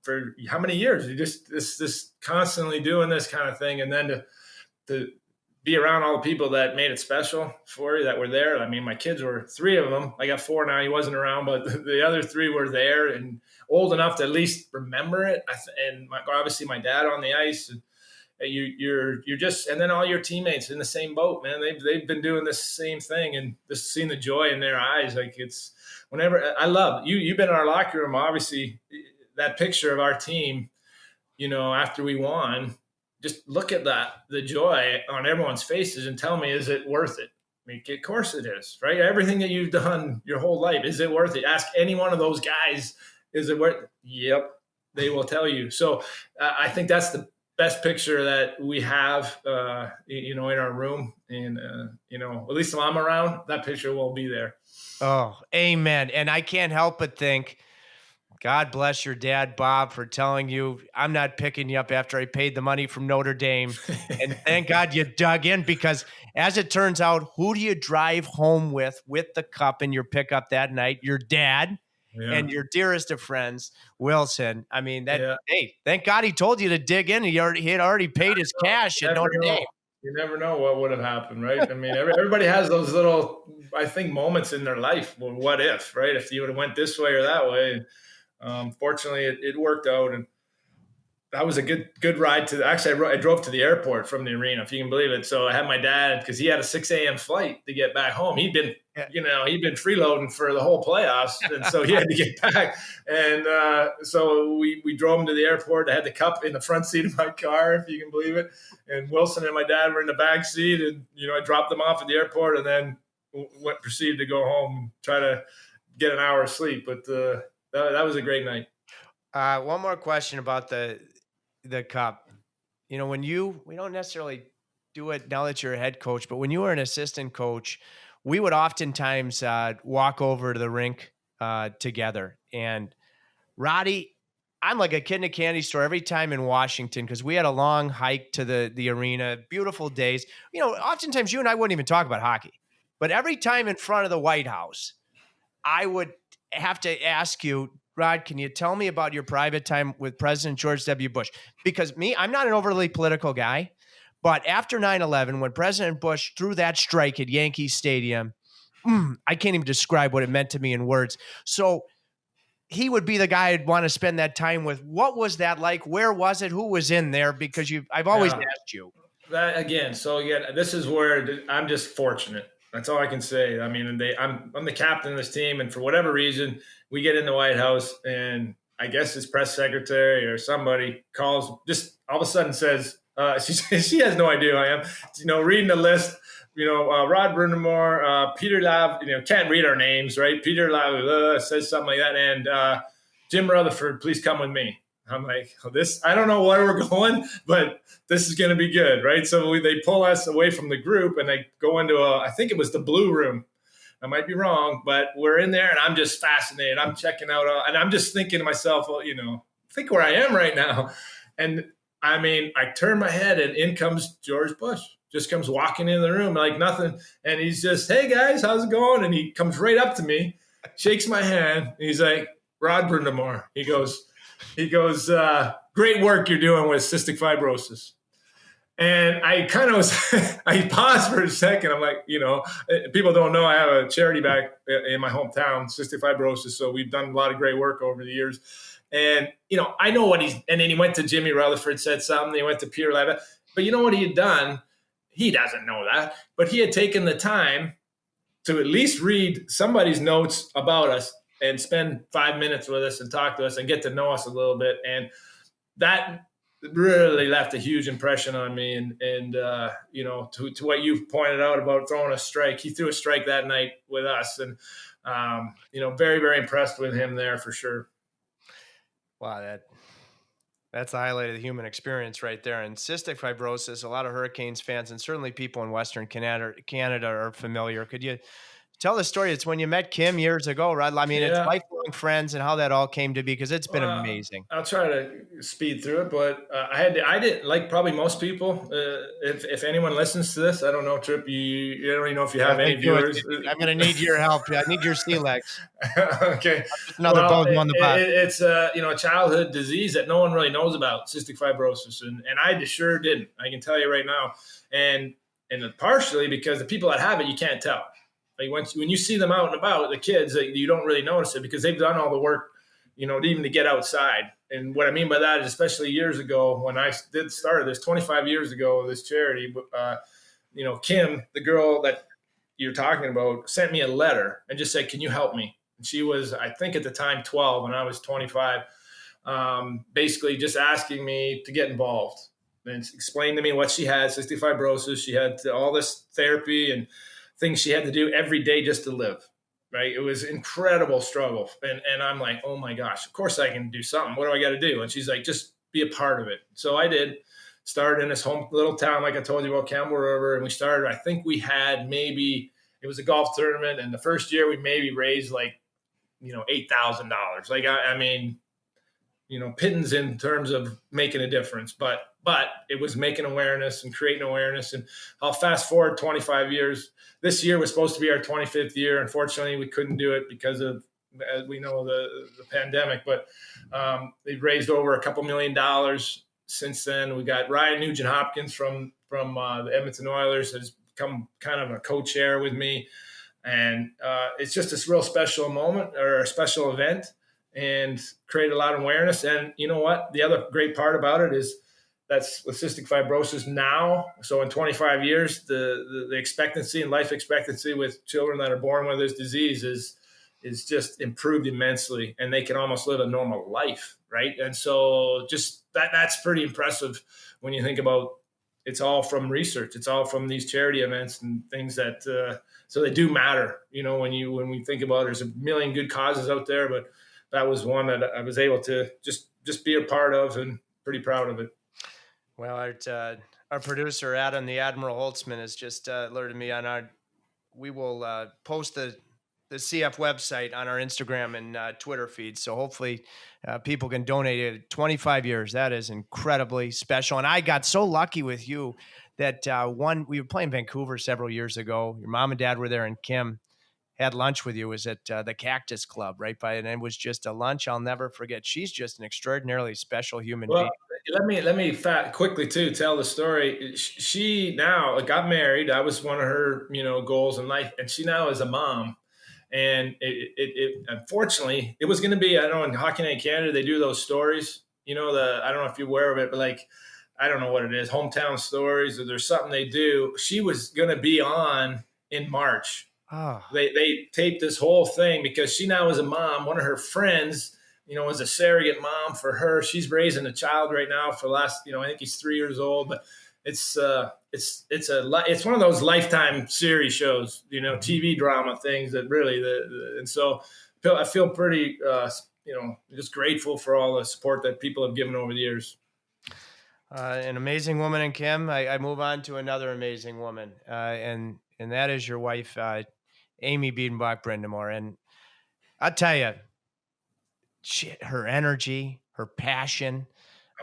S2: for how many years you just this constantly doing this kind of thing. And then to be around all the people that made it special for you, that were there. I mean, my kids were 3 of them. I got 4 now. He wasn't around, but the other 3 were there and old enough to at least remember it. And obviously my dad on the ice. And you're just, and then all your teammates in the same boat, man. They've been doing this same thing, and just seeing the joy in their eyes. Like it's whenever I love you. You've been in our locker room, obviously. That picture of our team, after we won. Just look at the joy on everyone's faces and tell me, is it worth it? I mean, of course it is, right? Everything that you've done your whole life, is it worth it? Ask any one of those guys, is it worth it? Yep, they will tell you. So I think that's the best picture that we have, in our room. And, at least when I'm around, that picture will be there.
S1: Oh, amen. And I can't help but think, God bless your dad, Bob, for telling you I'm not picking you up after I paid the money from Notre Dame. And thank God you dug in, because as it turns out, who do you drive home with the cup in your pickup that night? Your dad and your dearest of friends, Wilson. I mean, hey, thank God he told you to dig in. He had already paid his cash at Notre Dame.
S2: You never know what would have happened, right? I mean, everybody has those little, I think, moments in their life. Well, what if, right? If you would have went this way or that way. Fortunately, it worked out, and that was a good ride to. Actually, I drove to the airport from the arena, if you can believe it. So I had my dad, because he had a 6 a.m. flight to get back home. He'd been freeloading for the whole playoffs, and so he had to get back. And so we drove him to the airport. I had the cup in the front seat of my car, if you can believe it. And Wilson and my dad were in the back seat, and I dropped them off at the airport, and then proceeded to go home and try to get an hour of sleep. But that was a great night.
S1: One more question about the cup. We don't necessarily do it now that you're a head coach, but when you were an assistant coach, we would oftentimes walk over to the rink together. And Roddy, I'm like a kid in a candy store every time in Washington, because we had a long hike to the arena, beautiful days. Oftentimes you and I wouldn't even talk about hockey, but every time in front of the White House, I would have to ask you, Rod, can you tell me about your private time with President George W. Bush? Because I'm not an overly political guy, but after 9/11, when President Bush threw that strike at Yankee Stadium, I can't even describe what it meant to me in words. So he would be the guy I'd want to spend that time with. What was that like? Where was it? Who was in there? Because I've always asked you.
S2: This is where I'm just fortunate. That's all I can say. I mean, I'm the captain of this team, and for whatever reason, we get in the White House, and I guess his press secretary or somebody calls, just all of a sudden says, she has no idea who I am, reading the list, Rod Brind'Amour, Peter Lav, can't read our names, right? Peter Lav says something like that. And Jim Rutherford, please come with me. I'm like, I don't know where we're going, but this is going to be good, right? So they pull us away from the group and they go into I think it was the blue room. I might be wrong, but we're in there and I'm just fascinated. I'm checking out, and I'm just thinking to myself, well, think where I am right now. And I mean, I turn my head and in comes George Bush, just comes walking in the room like nothing. And he's just, hey guys, how's it going? And he comes right up to me, shakes my hand. And he's like, Rod Brind'Amour. He goes, great work you're doing with cystic fibrosis. And I kind of was, I paused for a second. I'm like, people don't know I have a charity back in my hometown, cystic fibrosis. So we've done a lot of great work over the years. And, I know what and then he went to Jimmy Rutherford, said something. He went to Peter Lava. But you know what he had done? He doesn't know that. But he had taken the time to at least read somebody's notes about us and spend 5 minutes with us and talk to us and get to know us a little bit. And that really left a huge impression on me. And to what you've pointed out about throwing a strike, he threw a strike that night with us. And, very, very impressed with him there for sure.
S1: Wow, that's the highlight of the human experience right there. And cystic fibrosis, a lot of Hurricanes fans and certainly people in Western Canada are familiar. Could you tell the story? It's when you met Kim years ago, right? I mean, It's lifelong friends and how that all came to be, because it's been amazing.
S2: I'll try to speed through it, but I did, like probably most people, if anyone listens to this, I don't know, Trip, I don't even know if you have any viewers.
S1: I'm going to need your help. I need your sea legs.
S2: Okay.
S1: Another bone on the bottom.
S2: It's a childhood disease that no one really knows about, cystic fibrosis. And I sure didn't. I can tell you right now. And partially because the people that have it, you can't tell. Like when you see them out and about, the kids, you don't really notice it because they've done all the work, even to get outside. And what I mean by that is, especially years ago when I did start this, 25 years ago, this charity, Kim, the girl that you're talking about, sent me a letter and just said, can you help me? And she was, I think at the time, 12 and I was 25, basically just asking me to get involved and explain to me what she had, cystic fibrosis. She had all this therapy and things she had to do every day just to live, right? It was incredible struggle. And I'm like, oh my gosh, of course I can do something. What do I got to do? And she's like, just be a part of it. So I did. Started in this home little town, like I told you about, Campbell River. And we started, I think we had it was a golf tournament. And the first year we maybe raised like, $8,000. Like, I mean, pittance in terms of making a difference, but it was making awareness and creating awareness. And I'll fast forward 25 years. This year was supposed to be our 25th year. Unfortunately, we couldn't do it because of, as we know, the pandemic, but they've raised over a couple $1 million since then. We got Ryan Nugent Hopkins from the Edmonton Oilers has become kind of a co-chair with me. And it's just this real special moment or a special event and create a lot of awareness. And you know what? The other great part about it is that's with cystic fibrosis now. So in 25 years, the expectancy and life expectancy with children that are born with this disease is just improved immensely, and they can almost live a normal life, right? And so just that's pretty impressive when you think about it's all from research. It's all from these charity events and things that so they do matter. When we think about it, there's a million good causes out there, but that was one that I was able to just be a part of and pretty proud of it.
S1: Well, our producer, Adam, the Admiral Holtzman, has just alerted me on we will post the CF website on our Instagram and Twitter feed. So hopefully people can donate it. 25 years. That is incredibly special. And I got so lucky with you that we were playing Vancouver several years ago. Your mom and dad were there, and Kim had lunch with you. It was at the Cactus Club, right by, and it was just a lunch I'll never forget. She's just an extraordinarily special human being.
S2: Let me quickly too tell the story. She now got married. That was one of her goals in life, and she now is a mom. And it unfortunately it was going to be, I know in Hockey Night Canada they do those stories. I don't know if you're aware of it, but like I don't know what it is, hometown stories, or there's something they do. She was going to be on in March. Oh. They taped this whole thing because she now is a mom. One of her friends was a surrogate mom for her. She's raising a child right now for the last, I think he's 3 years old, but it's one of those Lifetime series shows, TV drama things that really, and so I feel pretty, just grateful for all the support that people have given over the years.
S1: An amazing woman in Kim. I move on to another amazing woman, and that is your wife, Amy Biedenbach Brind'Amour. And I'll tell you, her energy, her passion.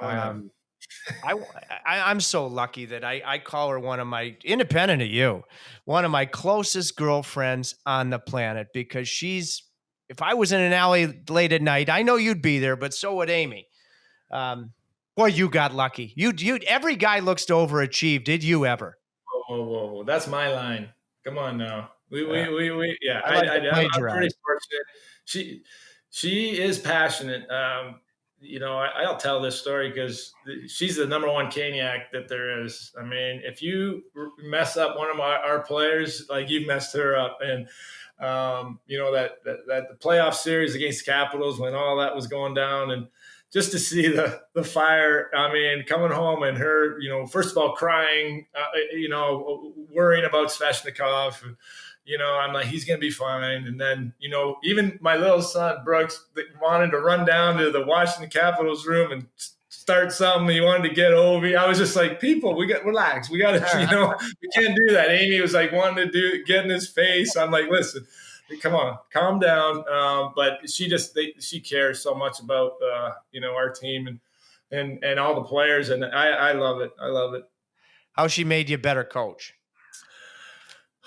S2: Oh, yeah.
S1: I'm so lucky that I call her one of my, independent of you, one of my closest girlfriends on the planet, because if I was in an alley late at night, I know you'd be there, but so would Amy. Boy, you got lucky. Every guy looks to overachieve. Did you ever?
S2: Whoa. That's my line. Come on now. Yeah.
S1: I'm
S2: pretty fortunate. She is passionate. I'll tell this story because she's the number one Caniac that there is. I mean, if you mess up one of our players, like you've messed her up, and that the playoff series against the Capitals when all that was going down, and just to see the fire, I mean, coming home and her, first of all, crying, worrying about Sveshnikov. I'm like, he's going to be fine. And then, even my little son, Brooks, wanted to run down to the Washington Capitals room and start something. He wanted to get over. I was just like, people, relax. We got to, we can't do that. Amy was like wanting to get in his face. I'm like, listen, come on, calm down. But she cares so much about, our team and all the players. And I love it. I love it.
S1: How she made you a better coach?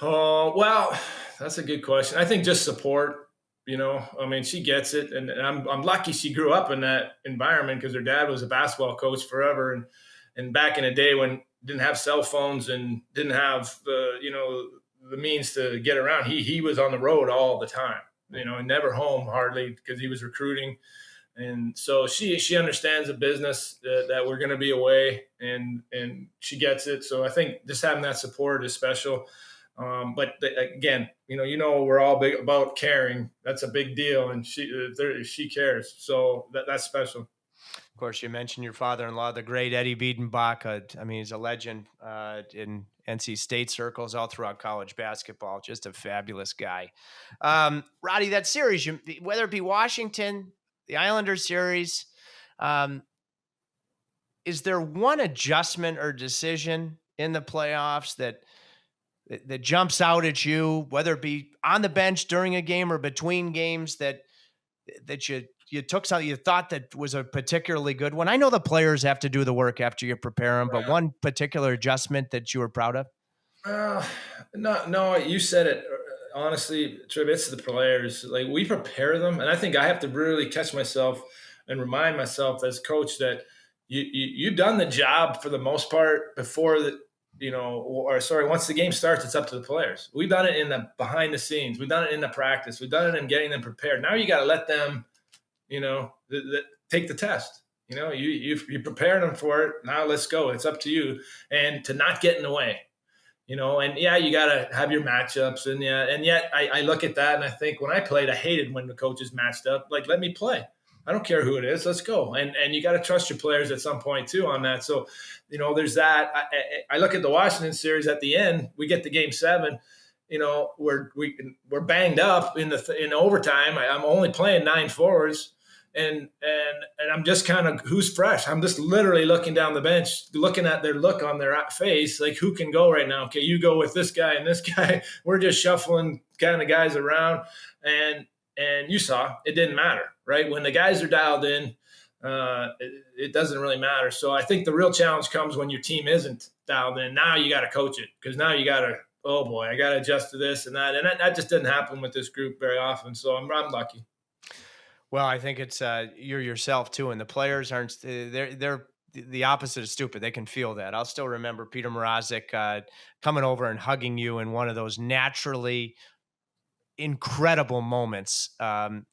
S2: Oh, well, that's a good question. I think just support, I mean, she gets it. And I'm lucky she grew up in that environment because her dad was a basketball coach forever. And back in the day when didn't have cell phones and didn't have the means to get around, he was on the road all the time, and never home hardly because he was recruiting. And so she understands the business that we're going to be away, and she gets it. So I think just having that support is special. But again, we're all big about caring. That's a big deal, and she cares. So that's special.
S1: Of course, you mentioned your father-in-law, the great Eddie Biedenbach. I mean, he's a legend in NC State circles all throughout college basketball. Just a fabulous guy. Roddy, that series, whether it be Washington, the Islanders series, is there one adjustment or decision in the playoffs that jumps out at you, whether it be on the bench during a game or between games, that you took something you thought that was a particularly good one? I know the players have to do the work after you prepare them, but one particular adjustment that you were proud of?
S2: No, you said it. Honestly, Triv, it's the players. Like, we prepare them, and I think I have to really catch myself and remind myself as coach that you've done the job for the most part before the once the game starts, it's up to the players. We've done it in the behind the scenes. We've done it in the practice. We've done it in getting them prepared. Now you got to let them, take the test. You prepared them for it. Now let's go. It's up to you, and to not get in the way. And yeah, you got to have your matchups, and yet I look at that and I think when I played, I hated when the coaches matched up. Like, let me play. I don't care who it is. Let's go. And you got to trust your players at some point too on that. So, there's that. I look at the Washington series at the end. We get to Game 7. We're banged up in overtime. I'm only playing 9 forwards, and I'm just kind of who's fresh. I'm just literally looking down the bench, looking at their look on their face, like who can go right now. Okay, you go with this guy and this guy. We're just shuffling kind of guys around, and you saw it didn't matter, right? When the guys are dialed in, it doesn't really matter. So I think the real challenge comes when your team isn't dialed in. Now you got to coach it, because now you got to, oh boy, I got to adjust to this and that. And that just didn't happen with this group very often. So I'm lucky.
S1: Well, I think it's you're yourself too, and the players aren't. They're the opposite of stupid. They can feel that. I'll still remember Peter Mrazek coming over and hugging you in one of those naturally incredible moments. And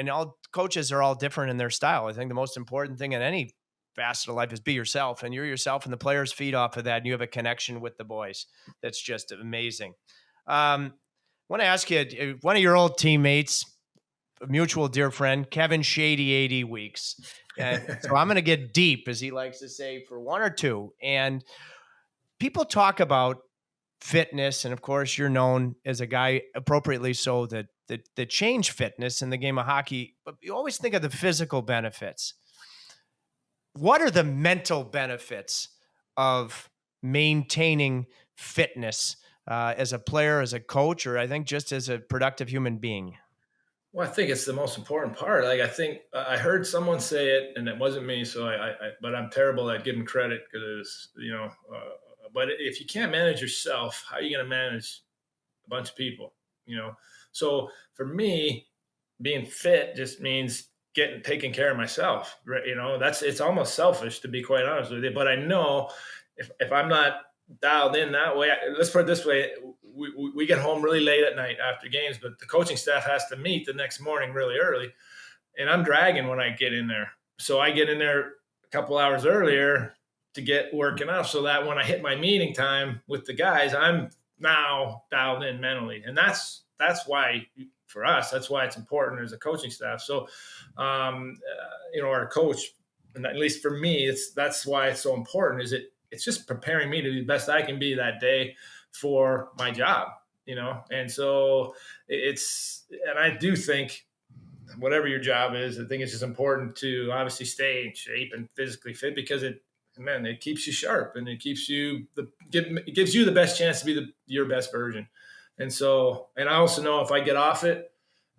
S1: all coaches are all different in their style. I think the most important thing in any facet of life is be yourself, and you're yourself, and the players feed off of that, and you have a connection with the boys that's just amazing. I want to ask you, one of your old teammates, a mutual dear friend, Kevin Shady 80 Weeks. So I'm going to get deep, as he likes to say, for one or two. And people talk about fitness, and of course, you're known as a guy, appropriately so, that change fitness in the game of hockey. But you always think of the physical benefits. What are the mental benefits of maintaining fitness as a player, as a coach, or I think just as a productive human being?
S2: Well, I think it's the most important part. Like, I think I heard someone say it, and it wasn't me. So but I'm terrible at giving credit because, but if you can't manage yourself, how are you going to manage a bunch of people? So for me, being fit just means taking care of myself. Right? It's almost selfish, to be quite honest with you. But I know if I'm not dialed in that way, let's put it this way: we get home really late at night after games, but the coaching staff has to meet the next morning really early, and I'm dragging when I get in there. So I get in there a couple hours earlier to get working out, so that when I hit my meeting time with the guys, I'm now dialed in mentally, and that's why, for us, that's why it's important as a coaching staff. So, our coach, and at least for me, that's why it's so important. It's just preparing me to be the best I can be that day for my job, and so and I do think, whatever your job is, I think it's just important to obviously stay in shape and physically fit, because it keeps you sharp, and it gives you the best chance to be your best version. And so, and I also know if I get off it,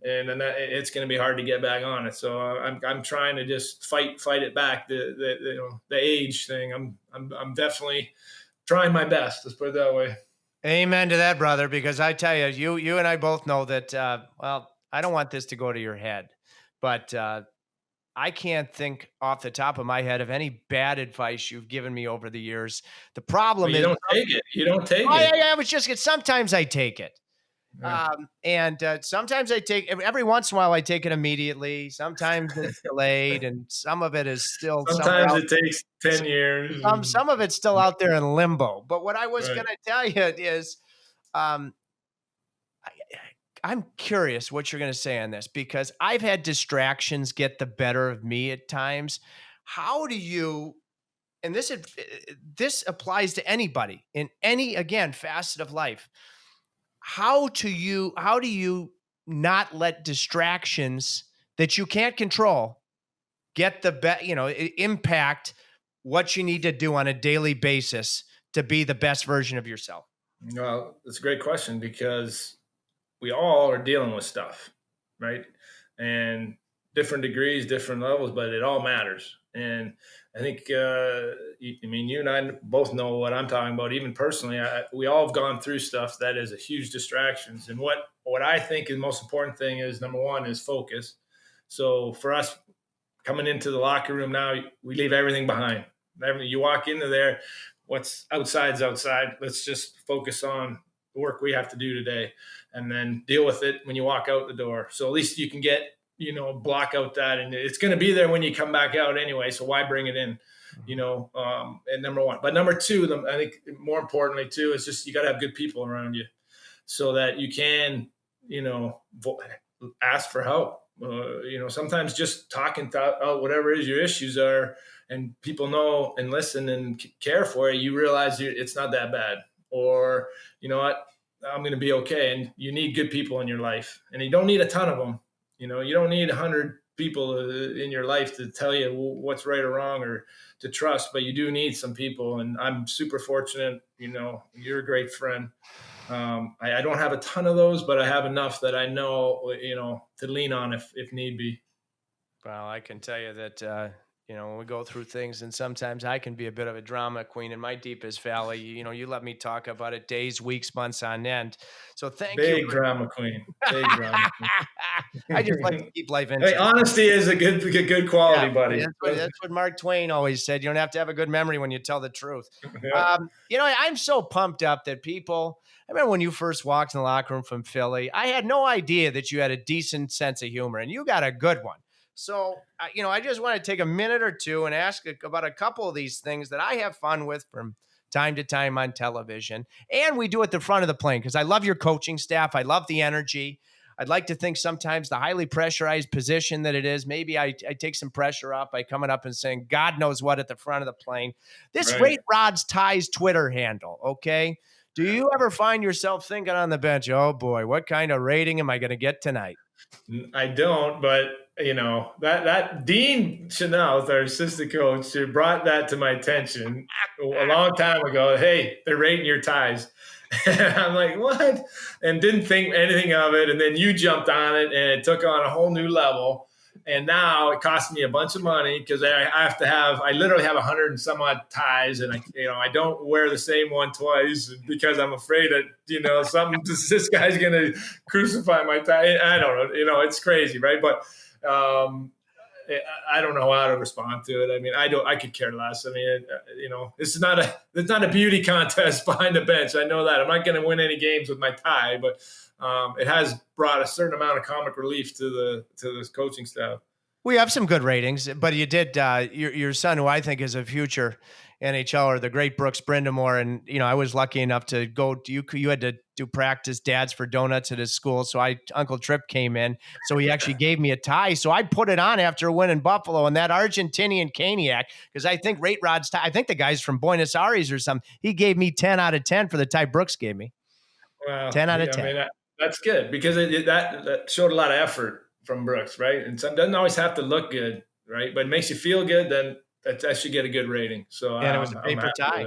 S2: and then it's going to be hard to get back on it. So I'm trying to just fight it back. The age thing. I'm definitely trying my best. Let's put it that way.
S1: Amen to that, brother. Because I tell you, you and I both know that. I don't want this to go to your head, but I can't think off the top of my head of any bad advice you've given me over the years. The problem is
S2: you don't take it. You don't take it.
S1: I was just sometimes I take it.
S2: Yeah.
S1: And sometimes I take every once in a while, I take it immediately. Sometimes it's delayed, and some of it is still.
S2: Sometimes it takes 10 years.
S1: Some of it's still out there in limbo. But what I was
S2: Right.
S1: going to tell you is, I'm curious what you're going to say on this, because I've had distractions get the better of me at times. How do you? And this applies to anybody in any, again, facet of life. How do you not let distractions that you can't control get impact what you need to do on a daily basis to be the best version of yourself?
S2: Well, that's a great question, because we all are dealing with stuff, right? And different degrees, different levels, but it all matters. And I think, you and I both know what I'm talking about. Even personally, we all have gone through stuff that is a huge distractions. And what I think is the most important thing is, number one, is focus. So for us, coming into the locker room now, we leave everything behind. You walk into there, what's outside is outside. Let's just focus on the work we have to do today, and then deal with it when you walk out the door. So at least you can block out that, and it's going to be there when you come back out anyway. So why bring it in, and number one. But number two, I think more importantly too, is just, you got to have good people around you, so that you can, ask for help. Sometimes just talking out whatever it is your issues are, and people know and listen and care for you, you realize it's not that bad, or you know what, I'm going to be okay. And you need good people in your life, and you don't need a ton of them. You don't need 100 people in your life to tell you what's right or wrong, or to trust, but you do need some people. And I'm super fortunate. You're a great friend. I don't have a ton of those, but I have enough that I know, to lean on if need be.
S1: Well, I can tell you that, when we go through things, and sometimes I can be a bit of a drama queen in my deepest valley. You let me talk about it days, weeks, months on end. So thank you.
S2: Big drama queen. Big drama queen.
S1: I just like to keep life interesting.
S2: Hey, honesty is a good quality, buddy.
S1: That's what Mark Twain always said. You don't have to have a good memory when you tell the truth.
S2: Yeah.
S1: I'm so pumped up that people. I remember when you first walked in the locker room from Philly, I had no idea that you had a decent sense of humor, and you got a good one. So, I just want to take a minute or two and ask about a couple of these things that I have fun with from time to time on television. And we do at the front of the plane, because I love your coaching staff. I love the energy. I'd like to think sometimes the highly pressurized position that it is, maybe I take some pressure off by coming up and saying, God knows what at the front of the plane. This
S2: Right.
S1: Rate Rod's Ties Twitter handle, okay? Do you ever find yourself thinking on the bench, oh boy, what kind of rating am I going to get tonight?
S2: I don't, but that Dean Chanel, our assistant coach, who brought that to my attention a long time ago. Hey, they're rating your ties. And I'm like, what? And didn't think anything of it. And then you jumped on it, and it took on a whole new level. And now it costs me a bunch of money because I literally have 100 and some odd ties, and I don't wear the same one twice because I'm afraid that this guy's gonna crucify my tie. I don't know, it's crazy, right? But I don't know how to respond to it. I mean, I could care less. I mean, it's not a beauty contest behind the bench. I know that I'm not going to win any games with my tie, but it has brought a certain amount of comic relief to this coaching staff.
S1: We have some good ratings, but you did your son, who I think is a future NHLer, the great Brind'Amour, and I was lucky enough to go. You had to do practice dads for donuts at his school, so Uncle Trip came in, so he actually gave me a tie. So I put it on after a win in Buffalo, and that Argentinian Caniac, because I think Rate Rod's tie. I think the guy's from Buenos Aires or something. He gave me 10 out of 10 for the tie Brooks gave me.
S2: Wow,
S1: 10 out of 10.
S2: I mean, that's good because that showed a lot of effort from Brooks, right? And some doesn't always have to look good, right? But it makes you feel good, then that should get a good rating. So
S1: and it was a paper tie,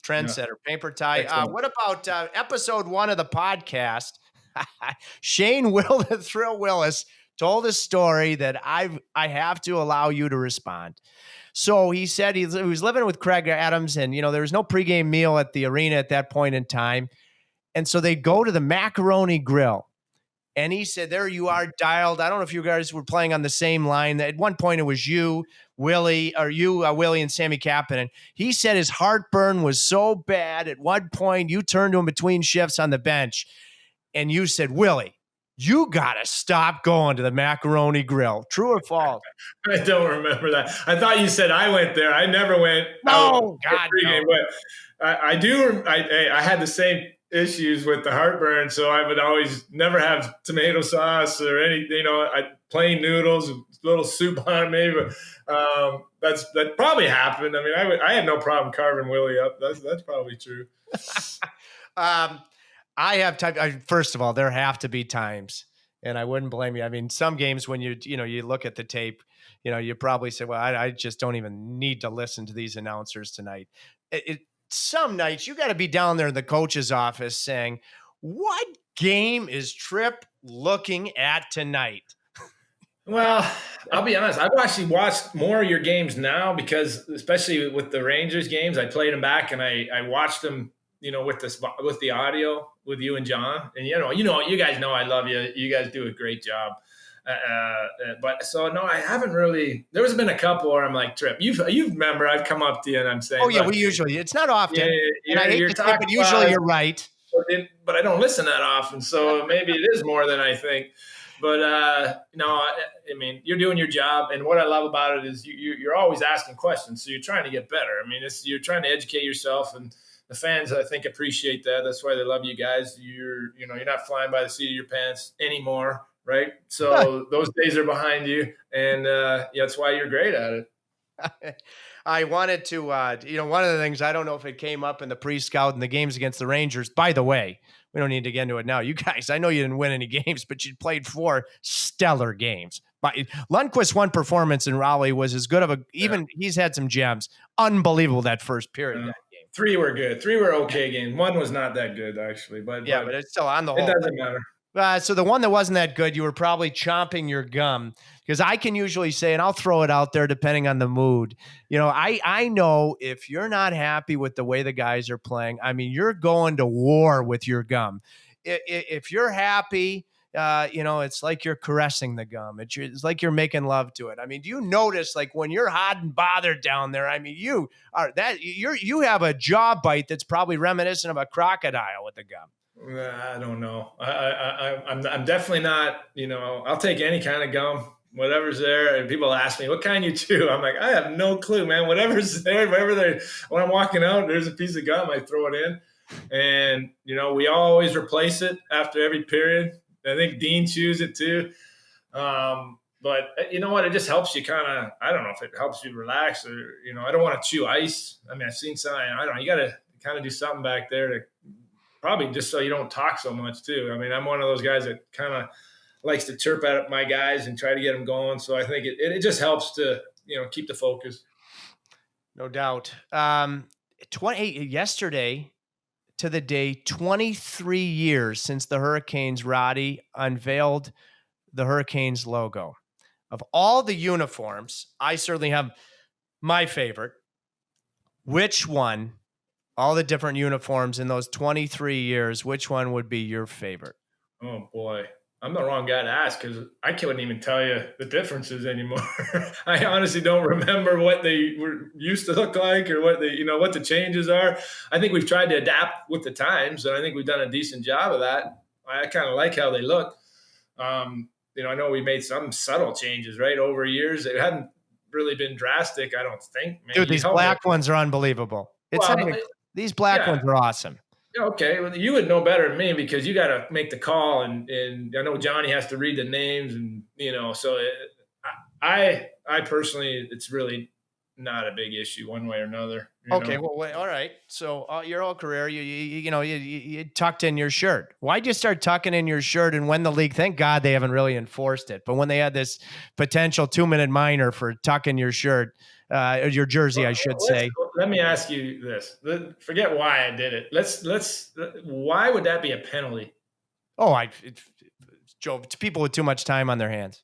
S1: trendsetter, paper tie. What about episode 1 of the podcast? Shane Will the Thrill Willis told a story that I have to allow you to respond. So he said he was living with Craig Adams, and there was no pregame meal at the arena at that point in time, and so they go to the Macaroni Grill. And he said, there you are dialed. I don't know if you guys were playing on the same line. At one point, it was Willie, and Sammy Kapanen. He said his heartburn was so bad. At one point, you turned to him between shifts on the bench, and you said, Willie, you got to stop going to the Macaroni Grill. True or false?
S2: I don't remember that. I thought you said I went there. I never went.
S1: No, God, no.
S2: But I do. I had the same issues with the heartburn, so I would always never have tomato sauce or any, plain noodles, a little soup on it maybe. But that probably happened. I mean, I had no problem carving Willie up. That's probably true.
S1: I have time. First of all, there have to be times, and I wouldn't blame you. I mean, some games when you look at the tape, you probably say, well, I just don't even need to listen to these announcers tonight. Some nights you got to be down there in the coach's office saying, what game is Tripp looking at tonight?
S2: Well, I'll be honest. I've actually watched more of your games now because, especially with the Rangers games, I played them back and I watched them, with the audio with you and John. And you guys know I love you. You guys do a great job. But so no, I haven't really. There's been a couple where I'm like, Tripp, you remember I've come up to you and I'm saying,
S1: oh yeah, we usually, it's not often, and I hate to say, but usually you're right.
S2: But I don't listen that often, so maybe it is more than I think. But no, I mean, you're doing your job, and what I love about it is you're always asking questions, so you're trying to get better. I mean, you're trying to educate yourself, and the fans, I think, appreciate that. That's why they love you guys. You're not flying by the seat of your pants anymore. Right. So those days are behind you. And that's why you're great at it.
S1: I wanted to, one of the things, I don't know if it came up in the pre-scout and the games against the Rangers. By the way, we don't need to get into it now. You guys, I know you didn't win any games, but you played 4 stellar games. But Lundqvist's one performance in Raleigh was as good of he's had some gems. Unbelievable that first period of that game.
S2: 3 were good. 3 were okay games. 1 was not that good, actually. But
S1: it's still on the whole.
S2: It doesn't matter.
S1: So the one that wasn't that good, you were probably chomping your gum, because I can usually say, and I'll throw it out there depending on the mood. I know if you're not happy with the way the guys are playing, I mean, you're going to war with your gum. If you're happy, it's like you're caressing the gum. It's like you're making love to it. I mean, do you notice, like, when you're hot and bothered down there? I mean, you have a jaw bite that's probably reminiscent of a crocodile with the gum.
S2: I don't know. I'm definitely not. I'll take any kind of gum, whatever's there. And people ask me, "What kind you chew?" I'm like, I have no clue, man. Whatever's there, when I'm walking out, there's a piece of gum. I throw it in, and we always replace it after every period. I think Dean chews it too. But you know what? It just helps you kind of, I don't know if it helps you relax or, I don't want to chew ice. I mean, I've seen some, I don't know, you got to kind of do something back there to probably just so you don't talk so much too. I mean, I'm one of those guys that kind of likes to chirp at my guys and try to get them going. So I think it just helps to, keep the focus.
S1: No doubt. yesterday to the day, 23 years since the Hurricanes, Roddy, unveiled the Hurricanes logo. Of all the uniforms, I certainly have my favorite. Which one, all the different uniforms in those 23 years, which one would be your favorite?
S2: Oh, boy. I'm the wrong guy to ask because I couldn't even tell you the differences anymore. I honestly don't remember what they were used to look like or what what the changes are. I think we've tried to adapt with the times, and I think we've done a decent job of that. I kind of like how they look. I know we made some subtle changes, right, over years. It hadn't really been drastic, I don't think. Maybe
S1: Dude, these black ones are unbelievable. These black ones are awesome.
S2: Okay, well, you would know better than me because you got to make the call, and I know Johnny has to read the names, and so I personally, it's really not a big issue one way or another.
S1: Okay, well, wait, all right. So your whole career, you tucked in your shirt. Why'd you start tucking in your shirt? And when the league, thank God they haven't really enforced it, but when they had this potential 2-minute minor for tucking your shirt, your jersey, I should say.
S2: Let me ask you this. Forget why I did it. Why would that be a penalty?
S1: Joe, it's people with too much time on their hands.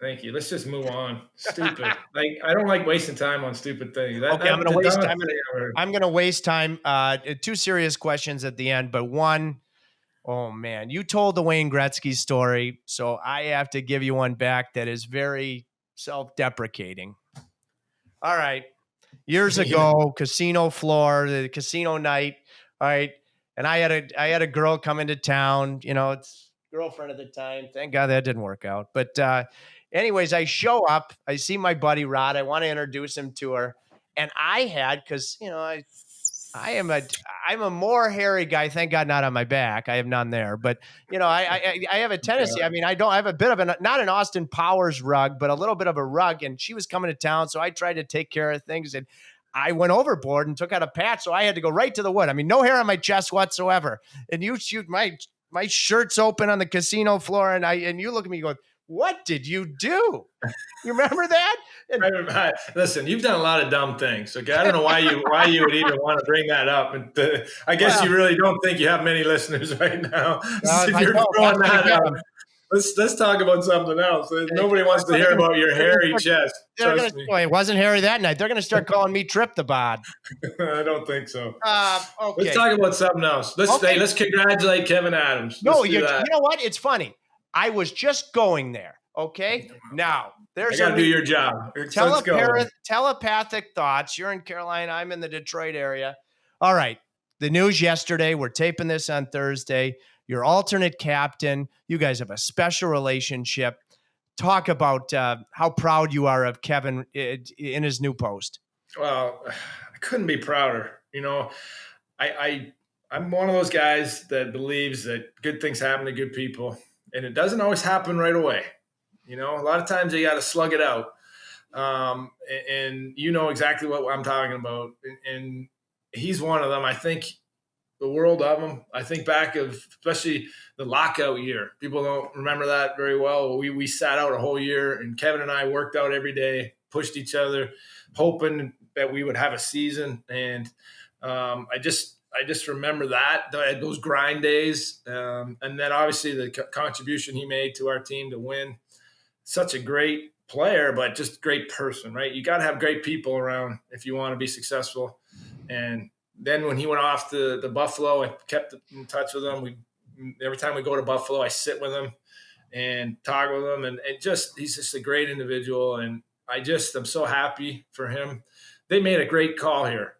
S2: Thank you. Let's just move on. Stupid. I don't like wasting time on stupid things.
S1: I'm going to waste time. I'm going to waste time. 2 serious questions at the end, but one, oh man, you told the Wayne Gretzky story, so I have to give you one back that is very self-deprecating. All right. Years ago, casino floor, the casino night. All right. And I had a girl come into town, it's girlfriend at the time. Thank God that didn't work out. But anyways, I show up, I see my buddy Rod. I want to introduce him to her. And I had, because I'm a more hairy guy. Thank God not on my back. I have none there. But I have a tendency. I mean, I have a bit of not an Austin Powers rug, but a little bit of a rug. And she was coming to town, so I tried to take care of things. And I went overboard and took out a patch, so I had to go right to the wood. I mean, no hair on my chest whatsoever. And you shoot my shirt's open on the casino floor, and you look at me going, "What did you do?" You remember that?
S2: Listen, you've done a lot of dumb things. Okay, I don't know why you would even want to bring that up. And I guess you really don't think you have many listeners right now. If you're throwing that out, let's talk about something else. Nobody wants to hear about your hairy chest. Trust me.
S1: It wasn't hairy that night. They're going to start calling me Trip the Bod.
S2: I don't think so.
S1: Okay.
S2: Let's talk about something else. Let's congratulate Kevin Adams.
S1: You know what? It's funny. I was just going there. Okay. Now there's
S2: got to do your job.
S1: Telepathic thoughts. You're in Carolina. I'm in the Detroit area. All right. The news yesterday. We're taping this on Thursday. Your alternate captain. You guys have a special relationship. Talk about how proud you are of Kevin in his new post.
S2: Well, I couldn't be prouder. I'm one of those guys that believes that good things happen to good people. And it doesn't always happen right away. A lot of times you got to slug it out. And you know exactly what I'm talking about. And he's one of them. I think the world of him. I think back of especially the lockout year. People don't remember that very well. We sat out a whole year, and Kevin and I worked out every day, pushed each other, hoping that we would have a season. And I just remember those grind days, and then obviously the contribution he made to our team to win. Such a great player, but just great person, right? You got to have great people around if you want to be successful. And then when he went off to Buffalo, I kept in touch with him. Every time we go to Buffalo, I sit with him and talk with him, and he's just a great individual. And I'm so happy for him. They made a great call here.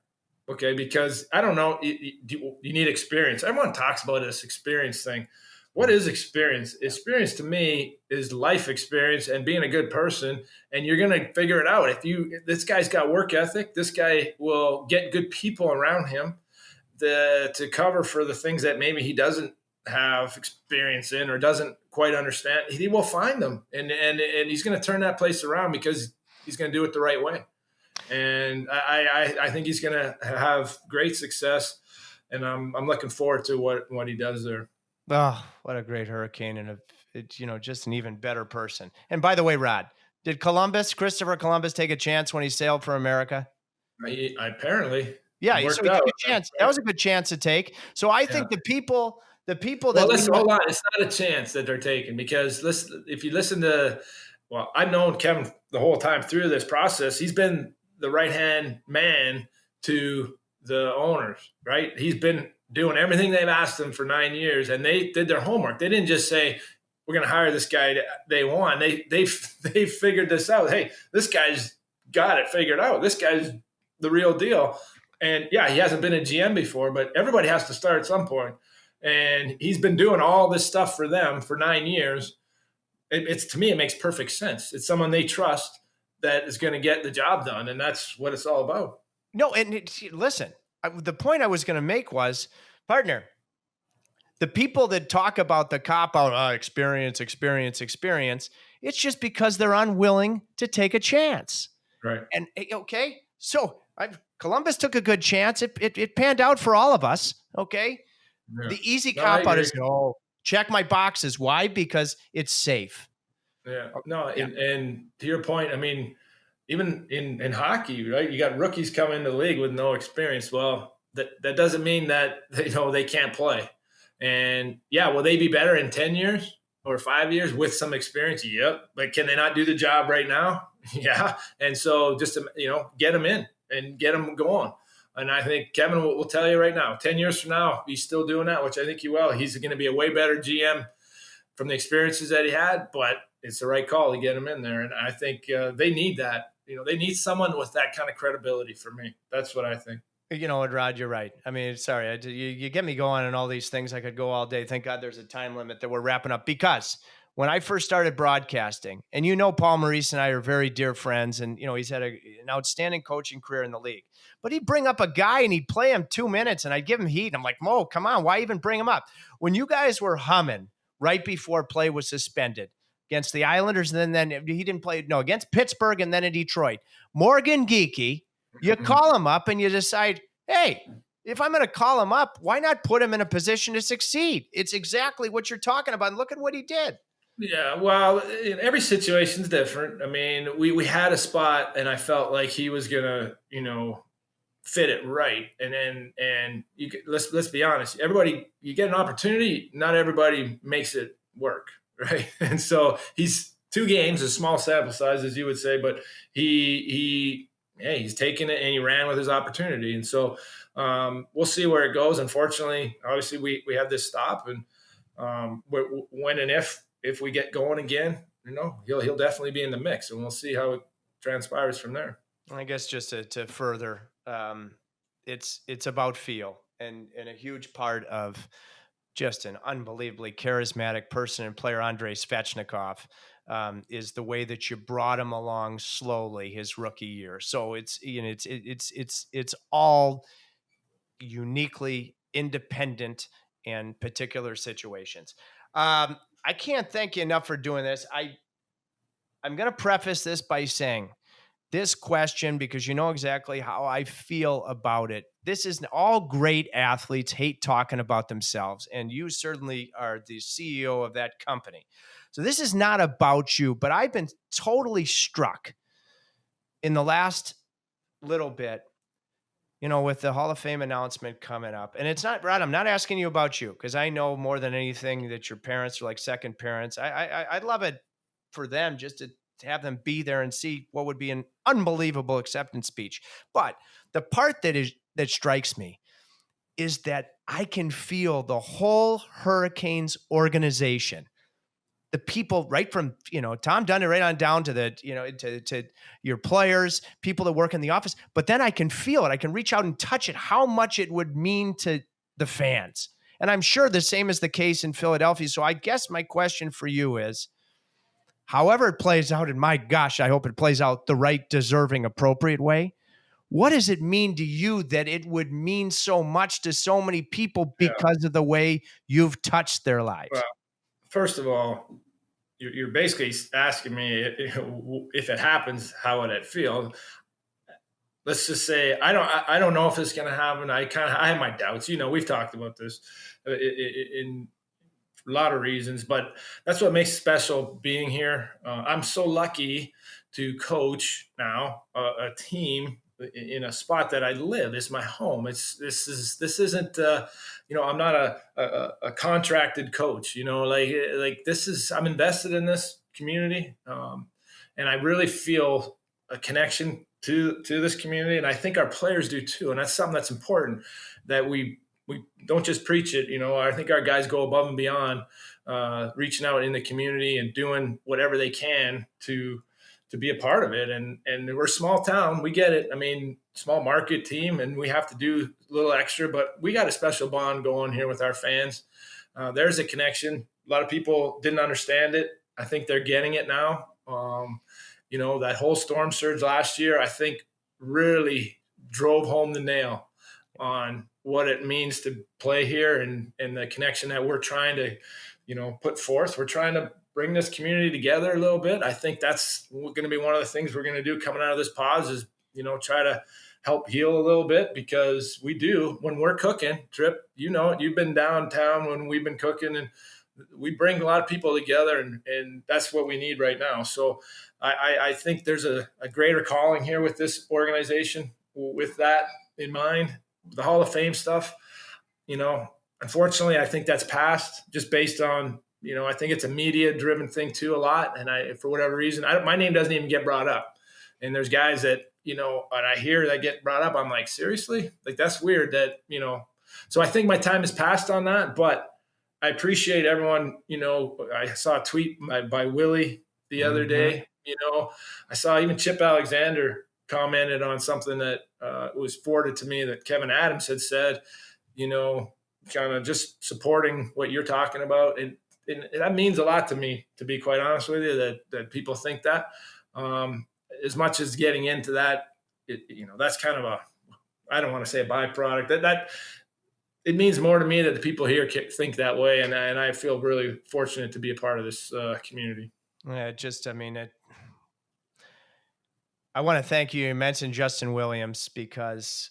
S2: Okay, because I don't know, you need experience. Everyone talks about this experience thing. What is experience? Experience to me is life experience and being a good person, and you're going to figure it out. This guy's got work ethic. This guy will get good people around him to cover for the things that maybe he doesn't have experience in or doesn't quite understand, he will find them, and he's going to turn that place around because he's going to do it the right way. And I think he's going to have great success, and I'm looking forward to what he does there.
S1: Oh, what a great Hurricane, and just an even better person. And by the way, Rod, did Christopher Columbus, take a chance when he sailed for America?
S2: Apparently,
S1: Yeah,
S2: it
S1: so
S2: worked
S1: he
S2: out.
S1: took a chance. That was a good chance to take. So I think the people
S2: Well,
S1: that
S2: listen, hold on. It's not a chance that they're taking, because if you listen to, well, I've known Kevin the whole time through this process. He's been the right-hand man to the owners, right? He's been doing everything they've asked him for 9 years, and they did their homework. They didn't just say, we're going to hire this guy day one. They figured this out. Hey, this guy's got it figured out. This guy's the real deal. And yeah, he hasn't been a GM before, but everybody has to start at some point. And he's been doing all this stuff for them for 9 years. It's to me, it makes perfect sense. It's someone they trust that is going to get the job done, and that's what it's all about.
S1: No, and listen, the point I was going to make was, partner, the people that talk about the cop-out, experience, it's just because they're unwilling to take a chance.
S2: Right.
S1: And okay, so Columbus took a good chance. It panned out for all of us. Okay. Yeah. The easy cop-out is, check my boxes. Why? Because it's safe.
S2: Yeah. No, yeah. And to your point, I mean, even in hockey, right? You got rookies coming into the league with no experience. Well, that doesn't mean that they can't play. And yeah, will they be better in 10 years or 5 years with some experience? Yep. But can they not do the job right now? Yeah. And so just to, get them in and get them going. And I think Kevin will tell you right now, 10 years from now, he's still doing that, which I think he will. He's going to be a way better GM from the experiences that he had, but it's the right call to get him in there. And I think they need that. They need someone with that kind of credibility for me. That's what I think.
S1: You know what, Rod, you're right. I mean, sorry, you get me going on all these things. I could go all day. Thank God there's a time limit that we're wrapping up, because when I first started broadcasting, and Paul Maurice and I are very dear friends, and he's had an outstanding coaching career in the league. But he'd bring up a guy and he'd play him 2 minutes, and I'd give him heat. And I'm like, Mo, come on, why even bring him up? When you guys were humming right before play was suspended against the Islanders, and then he didn't play, against Pittsburgh, and then in Detroit, Morgan Geekie, you call him up and you decide, hey, if I'm going to call him up, why not put him in a position to succeed? It's exactly what you're talking about. And look at what he did.
S2: Yeah, well, every situation's different. I mean, we had a spot, and I felt like he was gonna, fit it right. And let's be honest. Everybody, you get an opportunity. Not everybody makes it work, right? And so he's 2 games, a small sample size, as you would say, but he's taken it and he ran with his opportunity. And so we'll see where it goes. Unfortunately, obviously, we have this stop, and when and if we get going again, he'll definitely be in the mix, and we'll see how it transpires from there.
S1: I guess just to further, it's about feel, and a huge part of just an unbelievably charismatic person and player, Andrei Svechnikov, is the way that you brought him along slowly his rookie year. So it's all uniquely independent and particular situations. I can't thank you enough for doing this. I'm going to preface this by saying this question, because you know exactly how I feel about it. This is all great athletes hate talking about themselves, and you certainly are the CEO of that company. So this is not about you, but I've been totally struck in the last little bit, with the Hall of Fame announcement coming up. And it's not, Rod, I'm not asking you about you, because I know more than anything that your parents are like second parents. I'd love it for them just to have them be there and see what would be an unbelievable acceptance speech. But the part that strikes me is that I can feel the whole Hurricanes organization, the people right from, Tom Dundon right on down to to your players, people that work in the office. But then I can feel it. I can reach out and touch it, how much it would mean to the fans. And I'm sure the same is the case in Philadelphia. So I guess my question for you is, however it plays out, and my gosh, I hope it plays out the right, deserving, appropriate way, What does it mean to you that it would mean so much to so many people
S2: Yeah.
S1: because of the way you've touched their lives?
S2: Well, first of all, you're basically asking me if it happens, how would it feel? Let's just say I don't know if it's going to happen. I have my doubts. We've talked about this in a lot of reasons, but that's what makes it special being here. I'm so lucky to coach now a team in a spot that I live. It's my home. This isn't I'm not a contracted coach. Like this is, I'm invested in this community, and I really feel a connection to this community, and I think our players do too. And that's something that's important, that we don't just preach it. I think our guys go above and beyond, reaching out in the community and doing whatever they can to be a part of it. And we're a small town. We get it. I mean, small market team, and we have to do a little extra, but we got a special bond going here with our fans. There's a connection. A lot of people didn't understand it. I think they're getting it now. That whole storm surge last year, I think really drove home the nail on what it means to play here, and the connection that we're trying to, put forth. We're trying to bring this community together a little bit. I think that's going to be one of the things we're going to do coming out of this pause is, try to help heal a little bit, because we do when we're cooking. Trip, you've been downtown when we've been cooking, and we bring a lot of people together, and that's what we need right now. So I think there's a greater calling here with this organization with that in mind. The Hall of Fame stuff, unfortunately, I think that's passed just based on, I think it's a media driven thing too a lot. And for whatever reason, my name doesn't even get brought up. And there's guys that, and I hear that get brought up. I'm like, seriously? Like, that's weird that, so I think my time has passed on that, but I appreciate everyone. I saw a tweet by Willie the other day. I saw even Chip Alexander commented on something that was forwarded to me that Kevin Adams had said, kind of just supporting what you're talking about. And that means a lot to me, to be quite honest with you, that people think that. As much as getting into that, that's kind of I don't want to say a byproduct. That it means more to me that the people here think that way, and I feel really fortunate to be a part of this community.
S1: Yeah, I want to thank you. You mentioned Justin Williams because,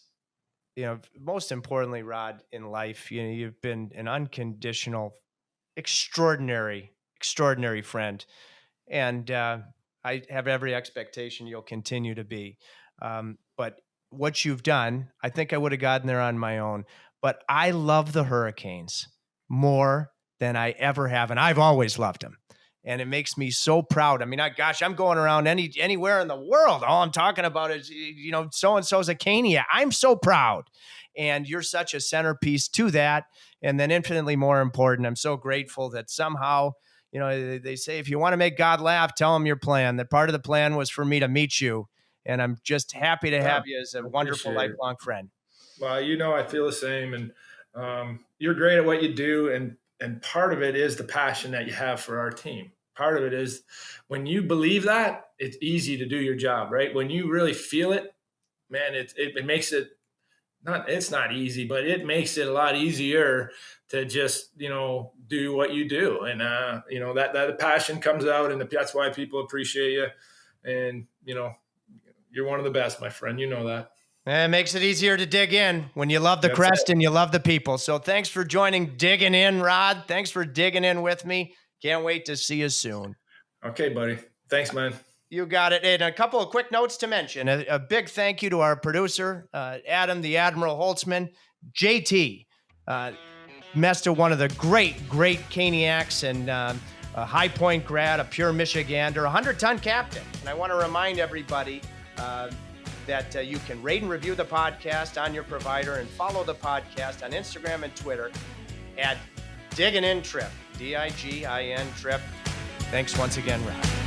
S1: most importantly, Rod, in life, you've been an unconditional, extraordinary friend, and I have every expectation you'll continue to be. But what you've done, I think I would have gotten there on my own. But I love the Hurricanes more than I ever have, and I've always loved them. And it makes me so proud. I mean, I'm going around anywhere in the world. All I'm talking about is, so-and-so's a Cania. I'm so proud. And you're such a centerpiece to that. And then infinitely more important, I'm so grateful that somehow, they say, if you want to make God laugh, tell him your plan. That part of the plan was for me to meet you. And I'm just happy to have you as a wonderful lifelong friend.
S2: Well, I feel the same. And you're great at what you do. And part of it is the passion that you have for our team. Part of it is when you believe that, it's easy to do your job, right? When you really feel it, man, it makes it it's not easy, but it makes it a lot easier to just, do what you do. And, that passion comes out, and that's why people appreciate you. And, you're one of the best, my friend. You know that.
S1: It makes it easier to dig in when you love the crest and you love the people. So thanks for joining Digging In, Rod. Thanks for digging in with me. Can't wait to see you soon.
S2: Okay, buddy. Thanks, man.
S1: You got it. And a couple of quick notes to mention. A big thank you to our producer, Adam the Admiral Holtzman, JT, Mesta, one of the great Caniacs, and a High Point grad, a pure Michigander, a 100-ton captain. And I want to remind everybody that you can rate and review the podcast on your provider, and follow the podcast on Instagram and Twitter at Diggin' In Trip, DIGIN Trip. Thanks once again, Rod.